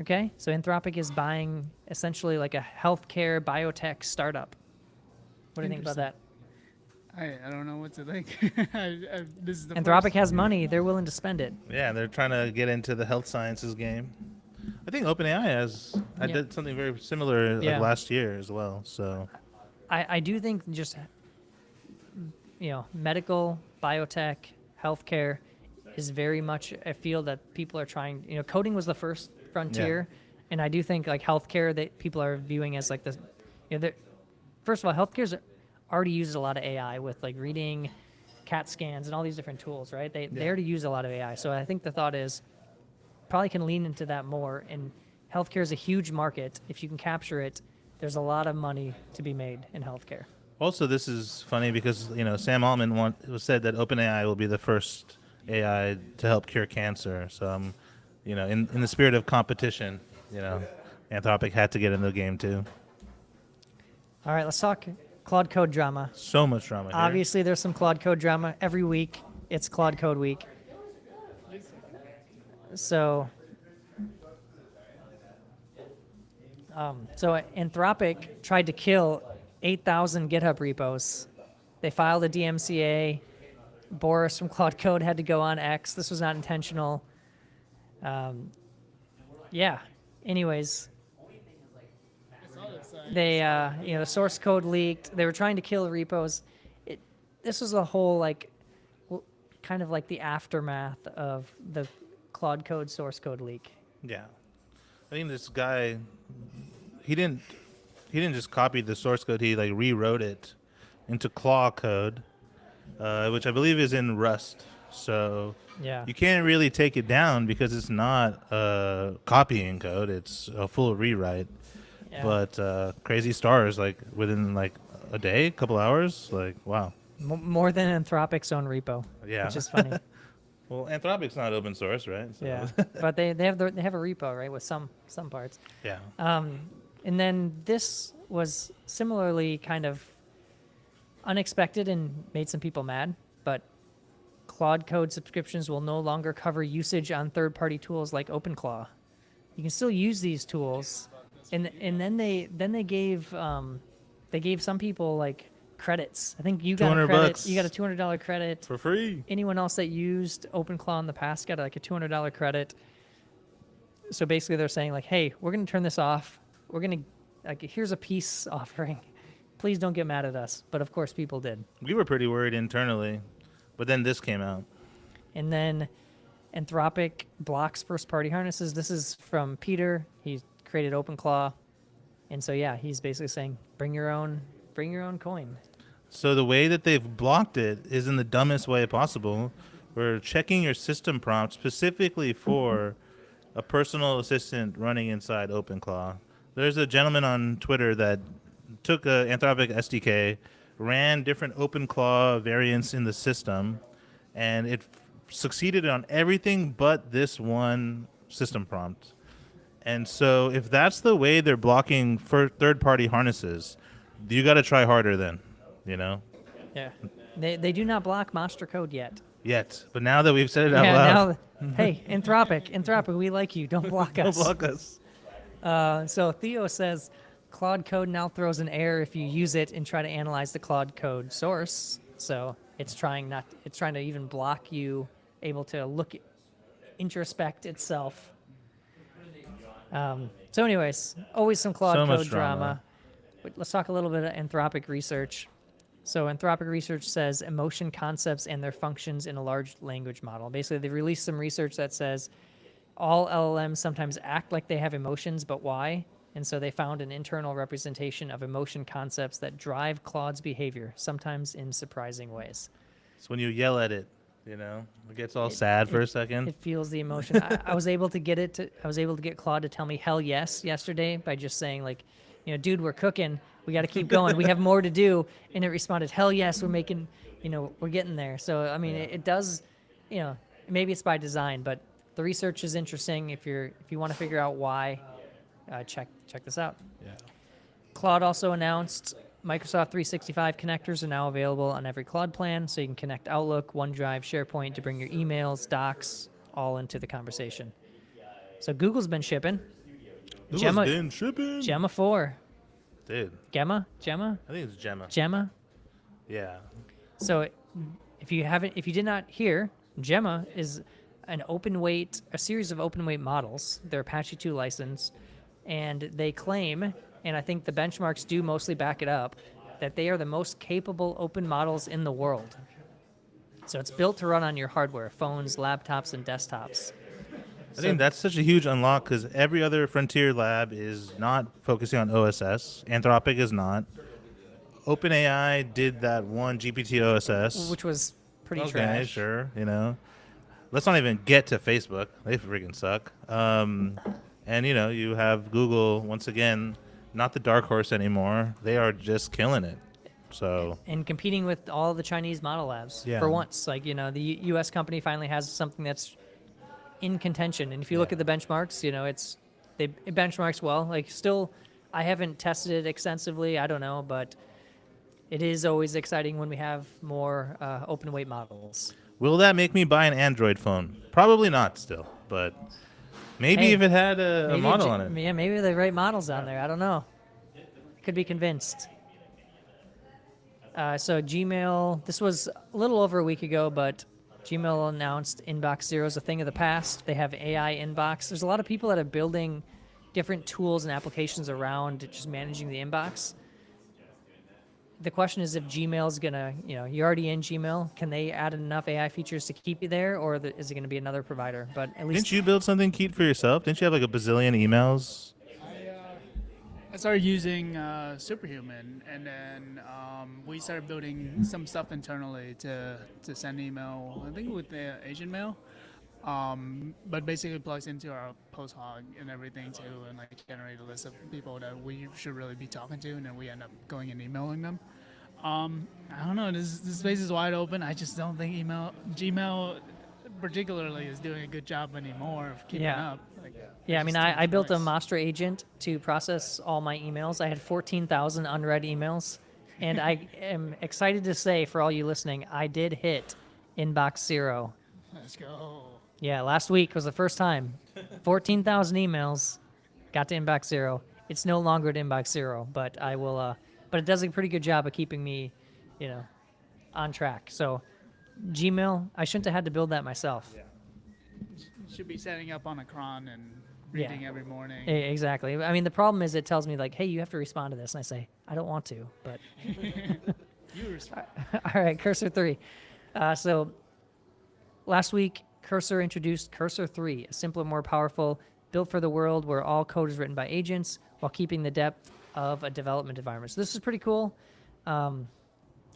Okay, so Anthropic is buying essentially like a healthcare biotech startup. What do you think about that? I don't know what to think. This is the Anthropic first. has money; they're willing to spend it. Yeah, they're trying to get into the health sciences game. I think OpenAI Yeah. did something very similar Yeah. like last year as well. So I do think just medical, biotech, healthcare is very much a field that people are trying. Coding was the first frontier, and I do think like healthcare that people are viewing as like this. First of all, healthcare is already uses a lot of AI with like reading CAT scans and all these different tools, right? They already use a lot of AI. So I think the thought is probably can lean into that more. And healthcare is a huge market. If you can capture it, there's a lot of money to be made in healthcare. Also, this is funny because Sam Altman said that OpenAI will be the first AI to help cure cancer. So in the spirit of competition, Anthropic had to get in the game too. All right, let's talk Claude Code drama. So much drama here. Obviously, there's some Claude Code drama every week. It's Claude Code week. So Anthropic tried to kill 8,000 GitHub repos. They filed a DMCA. Boris from Claude Code had to go on X. This was not intentional. Anyways, they, the source code leaked. They were trying to kill repos. This was a whole, kind of like the aftermath of the Claude Code source code leak. Yeah. I think this guy, he didn't just copy the source code. He rewrote it into Claw code, which I believe is in Rust. So you can't really take it down because it's not copying code. It's a full rewrite. Yeah. But crazy stars, within a day, couple hours, wow. More than Anthropic's own repo. Yeah. Which is funny. Well, Anthropic's not open source, right? So. Yeah, but they have a repo, right, with some parts. Yeah. And then this was similarly kind of unexpected and made some people mad, but Claude Code subscriptions will no longer cover usage on third-party tools like OpenClaw. You can still use these tools, and then they gave some people credits. I think you got a credit. $200. You got a $200 credit for free. Anyone else that used OpenClaw in the past got a $200 credit. So basically, they're saying hey, we're going to turn this off. We're going to here's a peace offering. Please don't get mad at us. But of course, people did. We were pretty worried internally, but then this came out. And then Anthropic blocks first-party harnesses. This is from Peter. He created OpenClaw, and so he's basically saying, bring your own coin. So the way that they've blocked it is in the dumbest way possible. We're checking your system prompt specifically for a personal assistant running inside OpenClaw. There's a gentleman on Twitter that took a Anthropic SDK, ran different OpenClaw variants in the system, and it succeeded on everything but this one system prompt. And so if that's the way they're blocking for third-party harnesses, you got to try harder then, Yeah. They do not block Mastra code yet. But now that we've said it out loud. Hey, Anthropic, we like you. Don't block us. Don't block us. So Theo says, Claude Code now throws an error if you use it and try to analyze the Claude Code source. So it's trying to even block you able to introspect itself. So anyways, always some Claude Code drama. But let's talk a little bit of Anthropic research. So Anthropic research says emotion concepts and their functions in a large language model. Basically, they released some research that says all LLMs sometimes act like they have emotions, but why? And so they found an internal representation of emotion concepts that drive Claude's behavior, sometimes in surprising ways. So when you yell at it, it gets all sad for a second. It feels the emotion. I was able to get Claude to tell me hell yes yesterday by just saying dude, we're cooking. We got to keep going. We have more to do. And it responded, hell yes, we're making, we're getting there. So, it does, maybe it's by design, but the research is interesting. If you want to figure out why, check this out. Yeah. Claude also announced Microsoft 365 connectors are now available on every Claude plan. So you can connect Outlook, OneDrive, SharePoint to bring your emails, docs, all into the conversation. So Google's been shipping. Gemma 4. Dude. Gemma? I think it's Gemma. Gemma? Yeah. So if you did not hear, Gemma is a series of open weight models. They're Apache 2 licensed, and they claim, and I think the benchmarks do mostly back it up, that they are the most capable open models in the world. So it's built to run on your hardware, phones, laptops, and desktops. I think that's such a huge unlock because every other frontier lab is not focusing on OSS. Anthropic is not. OpenAI did that one GPT OSS. which was pretty Okay, trash. sure. Let's not even get to Facebook. They freaking suck. And you have Google once again, not the dark horse anymore. They are just killing it. So And competing with all the Chinese model labs for once. Like, the U.S. company finally has something that's in contention. And if you look at the benchmarks, it benchmarks well. Like, still, I haven't tested it extensively. I don't know, but it is always exciting when we have more open weight models. will that make me buy an Android phone? Probably not still, but maybe Hey, if it had a maybe model on it. Yeah, maybe the right model's on there. I don't know. Could be convinced. So Gmail, this was a little over a week ago, but Gmail announced Inbox Zero is a thing of the past. They have AI Inbox. There's a lot of people that are building different tools and applications around just managing the inbox. The question is if Gmail's gonna, you're already in Gmail. Can they add enough AI features to keep you there, or is it gonna be another provider? But at least Didn't you build something, Keith, for yourself? Didn't you have like a bazillion emails? I started using Superhuman, and then we started building some stuff internally to send email. I think with the Asian mail, but basically plugs into our post hog and everything too, and like generate a list of people that we should really be talking to, and then we end up going and emailing them. I don't know. This space is wide open. I just don't think Gmail particularly is doing a good job anymore of keeping up. Yeah, I mean, I built a Mastra agent to process all my emails. I had 14,000 unread emails, and I am excited to say, for all you listening, I did hit Inbox Zero. Let's go. Yeah, last week was the first time. 14,000 emails, got to Inbox Zero. It's no longer at Inbox Zero, but I will. But it does a pretty good job of keeping me, on track. So, Gmail, I shouldn't have had to build that myself. Should be setting up on a cron and reading every morning. Exactly. I mean, the problem is it tells me, like, hey, you have to respond to this. And I say, I don't want to, but. You respond. All right, Cursor 3. So last week, Cursor introduced Cursor 3, a simpler, more powerful, built for the world where all code is written by agents while keeping the depth of a development environment. So this is pretty cool. I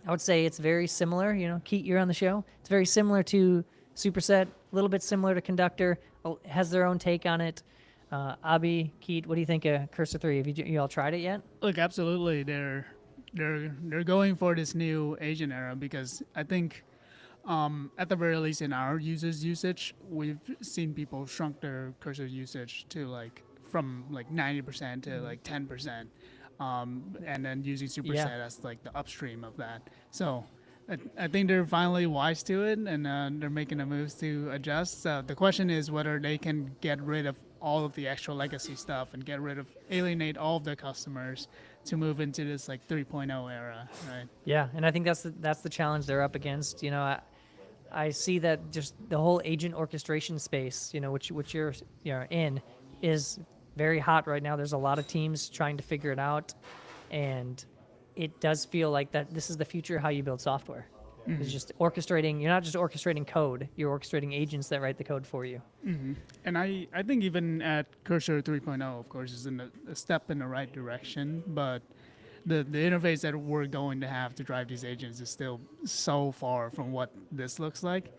would say it's very similar. Keith, you're on the show. It's very similar to Superset, a little bit similar to Conductor, has their own take on it. Abhi, Keith, what do you think of Cursor 3? Have you all tried it yet? Look, absolutely, they're going for this new agent era because I think at the very least in our users' usage, we've seen people shrunk their Cursor usage to from 90% to 10%, and then using Superset as the upstream of that. So I think they're finally wise to it, and they're making the moves to adjust. The question is whether they can get rid of all of the extra legacy stuff and alienate all of their customers to move into this 3.0 era, right? Yeah, and I think that's the challenge they're up against. I see that just the whole agent orchestration space, which you're in, is very hot right now. There's a lot of teams trying to figure it out, and it does feel like that this is the future of how you build software. Mm-hmm. It's just orchestrating. You're not just orchestrating code. You're orchestrating agents that write the code for you. Mm-hmm. And I think even at Cursor 3.0, of course, is a step in the right direction, but the interface that we're going to have to drive these agents is still so far from what this looks like.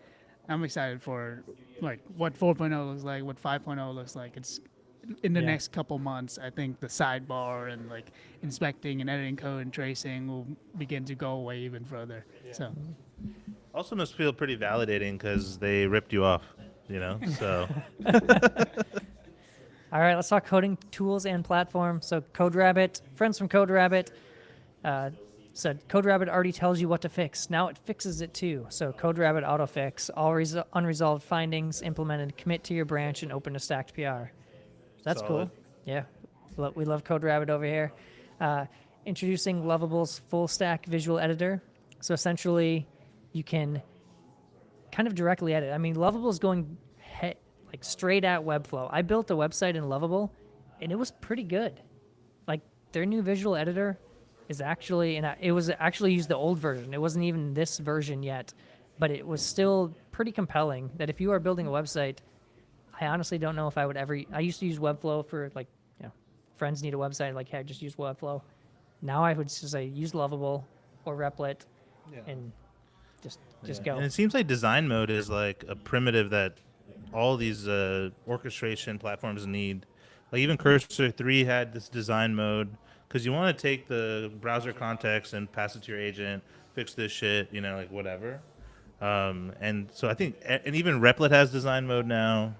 I'm excited for what 4.0 looks like, what 5.0 looks like. It's in the next couple months. I think the sidebar and inspecting and editing code and tracing will begin to go away even further. Yeah. So also must feel pretty validating because they ripped you off, so. All right, let's talk coding tools and platform. So CodeRabbit, friends from CodeRabbit, said CodeRabbit already tells you what to fix. Now it fixes it too. So CodeRabbit autofix, all unresolved findings implemented, commit to your branch and open to stacked PR. That's solid. Cool. Yeah, we love CodeRabbit over here. Introducing Lovable's full stack visual editor. So essentially, you can kind of directly edit. I mean, Lovable is going straight at Webflow. I built a website in Lovable, and it was pretty good. Their new visual editor is actually, and it was actually used the old version. It wasn't even this version yet, but it was still pretty compelling that if you are building a website, I honestly don't know if I would ever. I used to use Webflow for friends need a website. Hey, just use Webflow. Now I would just say use Lovable or Replit, and just go. And it seems like design mode is like a primitive that all these orchestration platforms need. Like even Cursor 3 had this design mode because you want to take the browser context and pass it to your agent, fix this shit, you know, like whatever. And so I think, and even Replit has design mode now.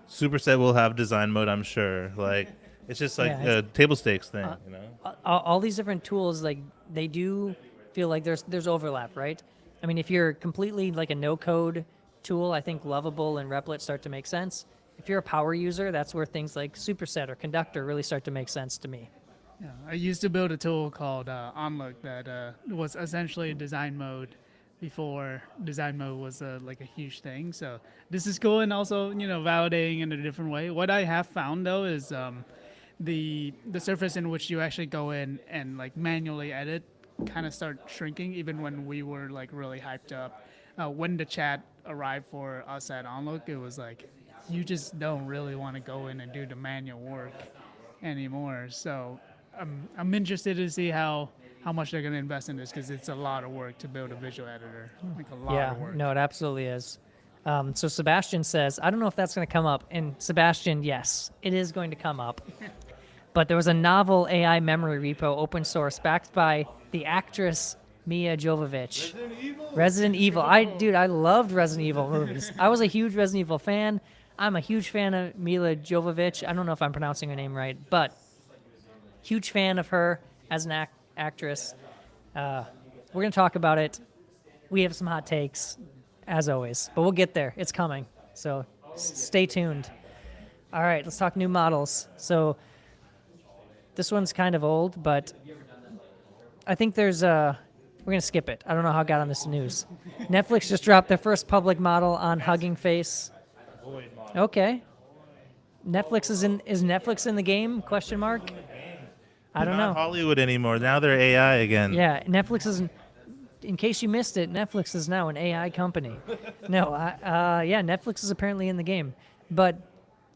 Superset will have design mode, I'm sure. Like it's just like Yeah, a table stakes thing, you know. All these different tools, like they do feel like there's overlap, right? I mean, if you're completely like a no-code tool, I think Lovable and Replit start to make sense. If you're a power user, that's where things like Superset or Conductor really start to make sense to me. Yeah, I used to build a tool called OnLook that was essentially design mode before design mode was like a huge thing. So this is cool, and also validating in a different way. What I have found though is the surface in which you actually go in and like manually edit kind of start shrinking, even when we were like really hyped up. When the chat arrived for us at OnLook, it was like you just don't really want to go in and do the manual work anymore. So I'm interested to see how much they're going to invest in this, because it's a lot of work to build a visual editor. Like a lot of work. No, it absolutely is. So Sebastian says, I don't know if that's going to come up. And Sebastian, yes, it is going to come up. But there was a novel AI memory repo, open source, backed by the actress Mia Jovovich. Resident Evil. I loved Resident Evil movies. I was a huge Resident Evil fan. I'm a huge fan of Mila Jovovich. I don't know if I'm pronouncing her name right, but huge fan of her as an actress. We're going to talk about it. We have some hot takes, as always, but we'll get there. It's coming, so stay tuned. All right, let's talk new models. So this one's kind of old, but I think there's we're going to skip it. I don't know how it got on this news. Netflix just dropped their first public model on Hugging Face. Okay. Is Netflix in the game? Question mark. I don't know. Not Hollywood anymore. Now they're AI again. Yeah, Netflix is. In case you missed it, Netflix is now an AI company. No, yeah, Netflix is apparently in the game, but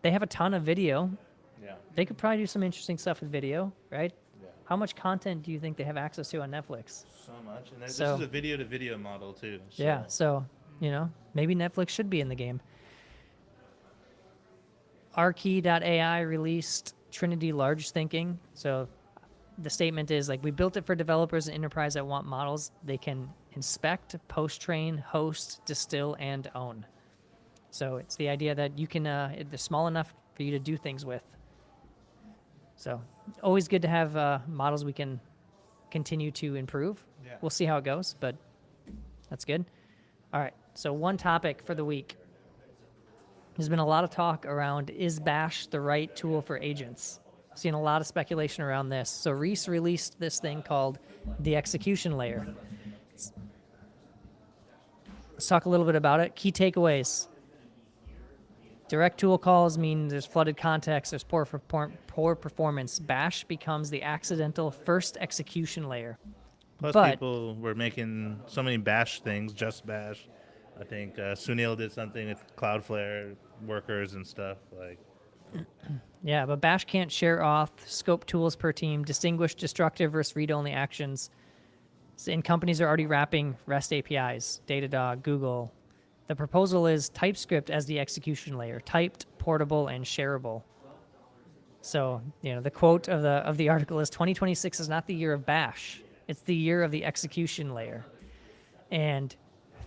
they have a ton of video. Yeah. They could probably do some interesting stuff with video, right? Yeah. How much content do you think they have access to on Netflix? So much, and this is a video-to-video model too. So. Yeah, so maybe Netflix should be in the game. Rkey.ai released Trinity Large Thinking. So the statement is like, we built it for developers and enterprise that want models they can inspect, post-train, host, distill, and own. So it's the idea that you can, they're small enough for you to do things with. So always good to have models we can continue to improve. Yeah. We'll see how it goes, but that's good. All right, so one topic for the week. There's been a lot of talk around, is Bash the right tool for agents? I've seen a lot of speculation around this. So Reese released this thing called the execution layer. Let's talk a little bit about it. Key takeaways. Direct tool calls mean there's flooded context, there's poor performance. Bash becomes the accidental first execution layer. Plus, people were making so many Bash things, just Bash. I think Sunil did something with Cloudflare workers and stuff like. Yeah, but Bash can't share auth, scope tools per team, distinguish destructive versus read-only actions. And companies are already wrapping REST APIs, Datadog, Google. The proposal is TypeScript as the execution layer, typed, portable, and shareable. So, the quote of the article is 2026 is not the year of Bash. It's the year of the execution layer. And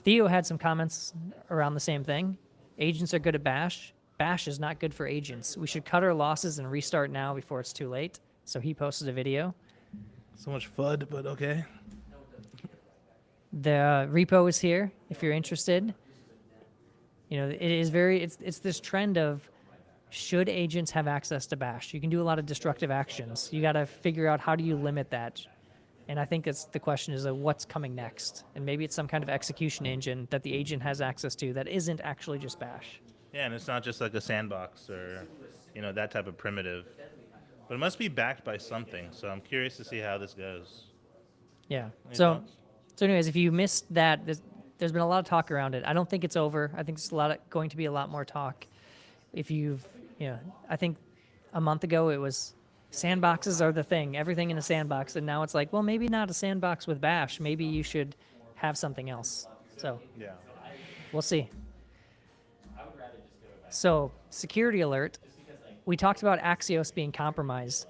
Theo had some comments around the same thing. Agents are good at Bash. Bash is not good for agents. We should cut our losses and restart now before it's too late. So he posted a video. So much FUD, but okay. The repo is here if you're interested. It is it's this trend of, should agents have access to Bash? You can do a lot of destructive actions. You got to figure out, how do you limit that? And I think the question is, what's coming next? And maybe it's some kind of execution engine that the agent has access to that isn't actually just Bash. Yeah, and it's not just like a sandbox or, that type of primitive. But it must be backed by something, so I'm curious to see how this goes. Yeah. Any So thoughts? anyways, if you missed that, there's been a lot of talk around it. I don't think it's over. I think there's going to be a lot more talk. If I think a month ago it was sandboxes are the thing, everything in a sandbox. And now it's like, well, maybe not a sandbox with Bash. Maybe you should have something else. So Yeah. we'll see. So security alert. We talked about Axios being compromised.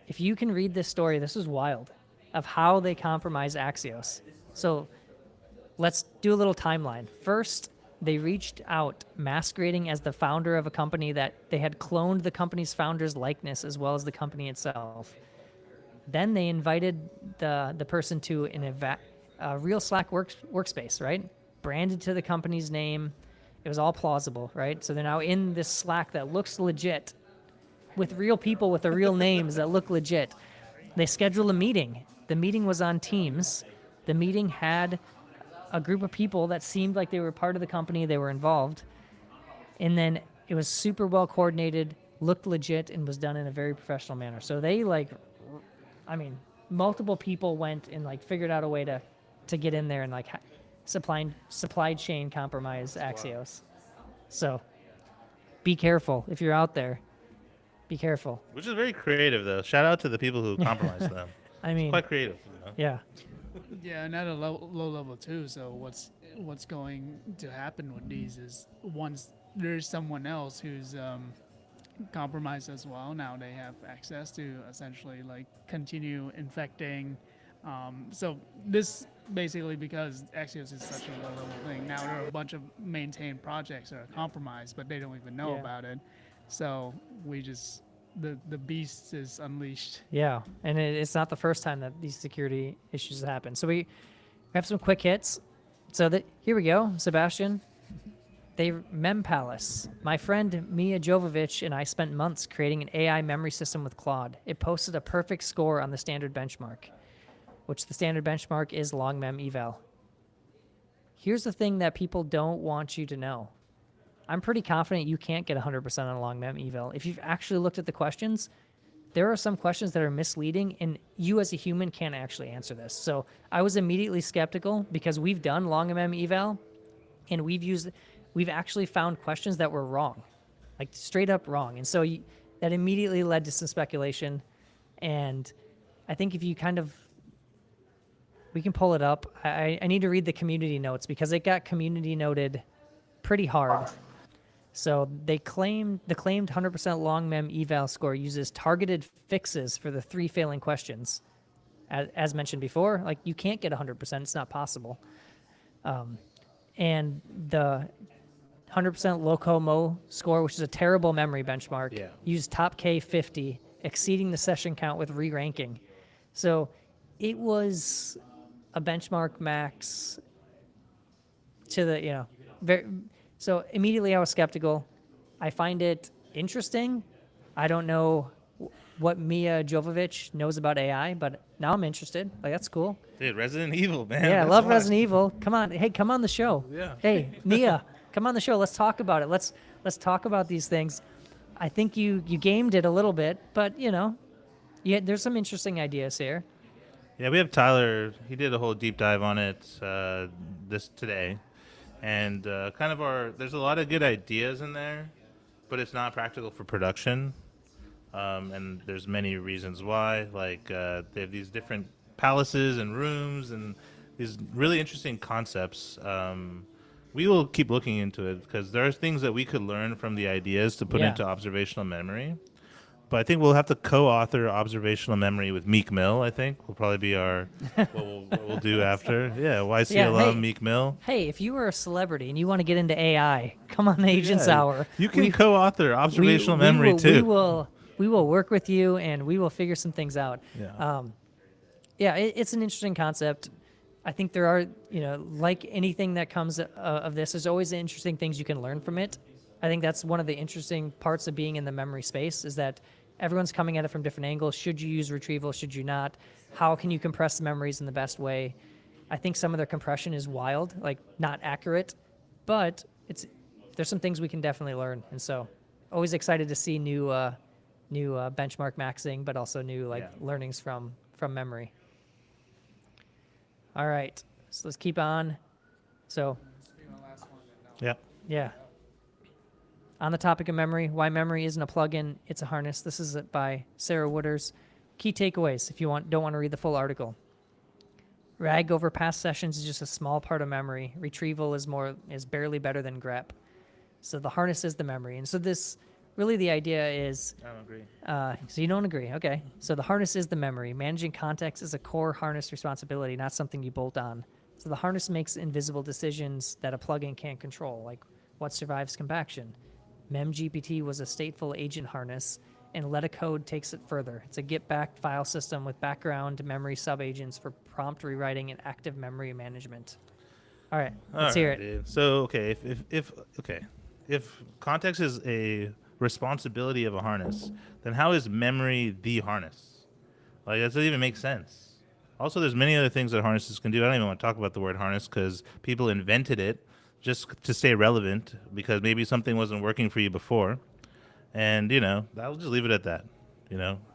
If you can read this story, this is wild, of how they compromised Axios. So let's do a little timeline. First, they reached out masquerading as the founder of a company that they had cloned the company's founder's likeness as well as the company itself. Then they invited the person to a real Slack workspace, right? Branded to the company's name. It was all plausible, right? So they're now in this Slack that looks legit with real people with the real names that look legit. They scheduled a meeting. The meeting was on Teams. The meeting had a group of people that seemed like they were part of the company, they were involved. And then it was super well coordinated, looked legit, and was done in a very professional manner. So they multiple people went and figured out a way to get in there and supply chain compromise Axios. So be careful if you're out there. Be careful. Which is very creative, though. Shout out to the people who compromised them. It's quite creative. Yeah. Yeah, and at a low level too. So what's going to happen with these is once there's someone else who's compromised as well, now they have access to essentially continue infecting. So this basically, because Axios is such a low level thing, now there are a bunch of maintained projects that are compromised, but they don't even know about it. So we just the beast is unleashed. Yeah, and it's not the first time that these security issues happen. So we have some quick hits. So here we go, Sebastian. Mem Palace. My friend Mia Jovovich and I spent months creating an AI memory system with Claude. It posted a perfect score on the standard benchmark, which the standard benchmark is long mem eval. Here's the thing that people don't want you to know. I'm pretty confident you can't get 100% on a long mem eval. If you've actually looked at the questions, there are some questions that are misleading, and you as a human can't actually answer this. So I was immediately skeptical because we've done long mem eval, and we've actually found questions that were wrong, straight up wrong. And so that immediately led to some speculation. And I think if you we can pull it up. I need to read the community notes because it got community noted pretty hard. So the claimed 100% long mem eval score uses targeted fixes for the 3 failing questions. As mentioned before, you can't get 100%, it's not possible. And the 100% loco-mo score, which is a terrible memory benchmark, used top K50, exceeding the session count with re-ranking. So it was a benchmark max to the, so immediately I was skeptical. I find it interesting. I don't know what Mia Jovovich knows about AI, but now I'm interested. That's cool. Dude, Resident Evil, man. Yeah, I love Resident Evil. Come on. Hey, come on the show. Yeah. Hey, Mia, come on the show. Let's talk about it. Let's talk about these things. I think you gamed it a little bit, but, there's some interesting ideas here. Yeah, we have Tyler. He did a whole deep dive on it today. And there's a lot of good ideas in there, but it's not practical for production. And there's many reasons why. They have these different palaces and rooms and these really interesting concepts. We will keep looking into it because there are things that we could learn from the ideas to put into observational memory. But I think we'll have to co-author observational memory with Meek Mill. I think will probably be what we'll do after. Yeah, YCLM, Meek Mill. Hey, if you were a celebrity and you want to get into AI, come on the Agents Hour. You can co-author observational memory too. We will work with you and we will figure some things out. Yeah. It's an interesting concept. I think there are, like anything that comes of this, there's always interesting things you can learn from it. I think that's one of the interesting parts of being in the memory space is that everyone's coming at it from different angles. Should you use retrieval? Should you not? How can you compress the memories in the best way? I think some of their compression is wild, not accurate, but there's some things we can definitely learn. And so always excited to see new benchmark maxing, but also new learnings from memory. All right, so let's keep on. So, yeah. On the topic of memory, why memory isn't a plugin, it's a harness. This is it by Sarah Wooders. Key takeaways if you don't want to read the full article. RAG over past sessions is just a small part of memory. Retrieval is barely better than grep. So the harness is the memory. And so this, really the idea is... I don't agree. So you don't agree. Okay. So the harness is the memory. Managing context is a core harness responsibility, not something you bolt on. So the harness makes invisible decisions that a plugin can't control, like what survives compaction. MemGPT was a stateful agent harness, and Letacode takes it further. It's a get-back file system with background memory subagents for prompt rewriting and active memory management. All right, let's hear it. Dude. So, okay, if context is a responsibility of a harness, then how is memory the harness? Like, that doesn't even make sense. Also, there's many other things that harnesses can do. I don't even want to talk about the word harness because people invented it just to stay relevant because maybe something wasn't working for you before. And, I'll just leave it at that.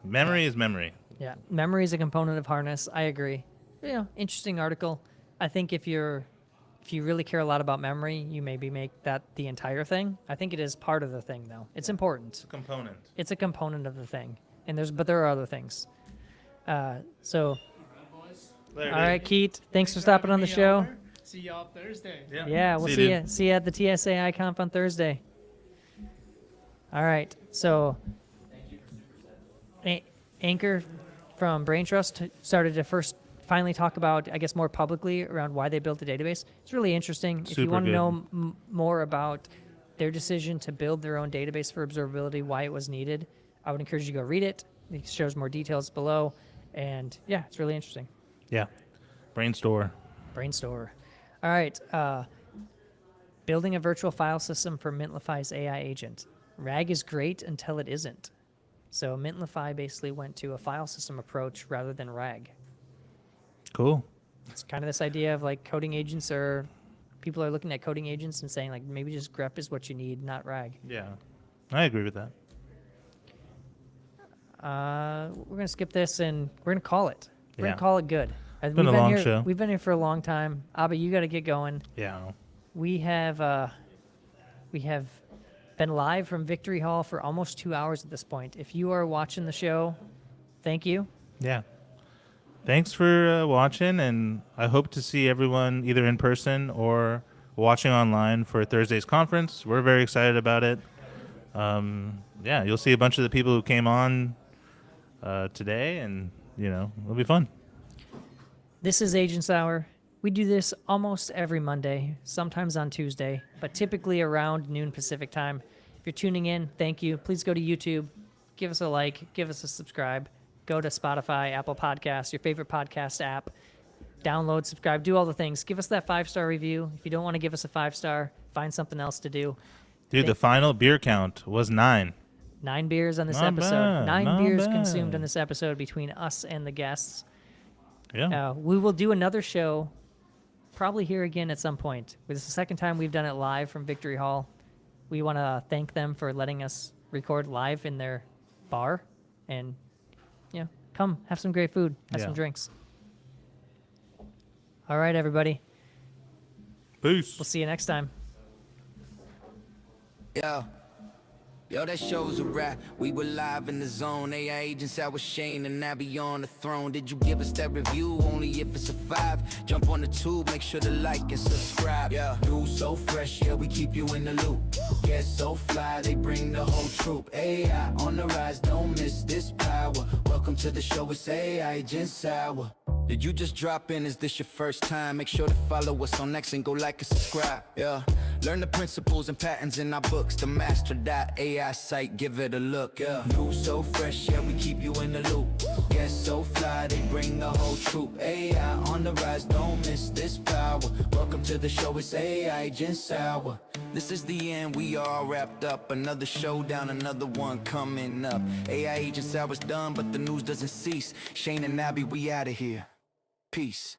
Memory is memory. Yeah, memory is a component of harness. I agree. Interesting article. I think if you really care a lot about memory, you maybe make that the entire thing. I think it is part of the thing, though. It's important. It's a component. It's a component of the thing. But there are other things. All right, Keith, thanks for stopping on the show. See y'all Thursday. Yeah, we'll see you at the TSAI Conf on Thursday. All right, so Anchor from Brain Trust started to finally talk about, I guess, more publicly around why they built the database. It's really interesting. If you want to know more about their decision to build their own database for observability, why it was needed, I would encourage you to go read it. It shows more details below. And yeah, it's really interesting. Yeah. Brain Store. All right. Building a virtual file system for Mintlify's AI agent. RAG is great until it isn't. So Mintlify basically went to a file system approach rather than RAG. Cool. It's kind of this idea of like coding agents, or people are looking at coding agents and saying like maybe just grep is what you need, not RAG. Yeah, I agree with that. We're going to skip this and we're going to call it. We're going to call it good. It's been a long here, show. We've been here for a long time. Abhi, you got to get going. Yeah. We have been live from Victory Hall for almost 2 hours at this point. If you are watching the show, thank you. Yeah. Thanks for watching, and I hope to see everyone either in person or watching online for Thursday's conference. We're very excited about it. Yeah, you'll see a bunch of the people who came on today, and, it'll be fun. This is Agents Hour. We do this almost every Monday, sometimes on Tuesday, but typically around noon Pacific time. If you're tuning in, thank you. Please go to YouTube, give us a like, give us a subscribe. Go to Spotify, Apple Podcasts, your favorite podcast app. Download, subscribe, do all the things. Give us that 5-star review. If you don't want to give us a 5-star, find something else to do. Dude, the final beer count was 9. 9 beers on this episode. Bad, 9 beers bad. consumed on this episode between us and the guests. Yeah. We will do another show probably here again at some point. This is the second time we've done it live from Victory Hall. We want to thank them for letting us record live in their bar. And, come, have some great food, have some drinks. All right, everybody. Peace. We'll see you next time. Yo, that show's a wrap. We were live in the zone. AI agents out with Shane and Abhi on the throne. Did you give us that review? Only if it's a 5. Jump on the tube, make sure to like and subscribe. Yeah, news so fresh, yeah, we keep you in the loop. Guests so fly, they bring the whole troop. AI on the rise, don't miss this power. Welcome to the show, it's AI Agents Hour. Did you just drop in? Is this your first time? Make sure to follow us on X and go like and subscribe. Yeah, learn the principles and patterns in our books. The Mastra.ai site, give it a look. Yeah, news so fresh, yeah, we keep you in the loop. Guests so fly, they bring the whole troop. AI on the rise, don't miss this power. Welcome to the show, it's AI Agents Hour. This is the end, we all wrapped up. Another showdown, another one coming up. AI Agents Hour's done, but the news doesn't cease. Shane and Abhi, we out of here. Peace.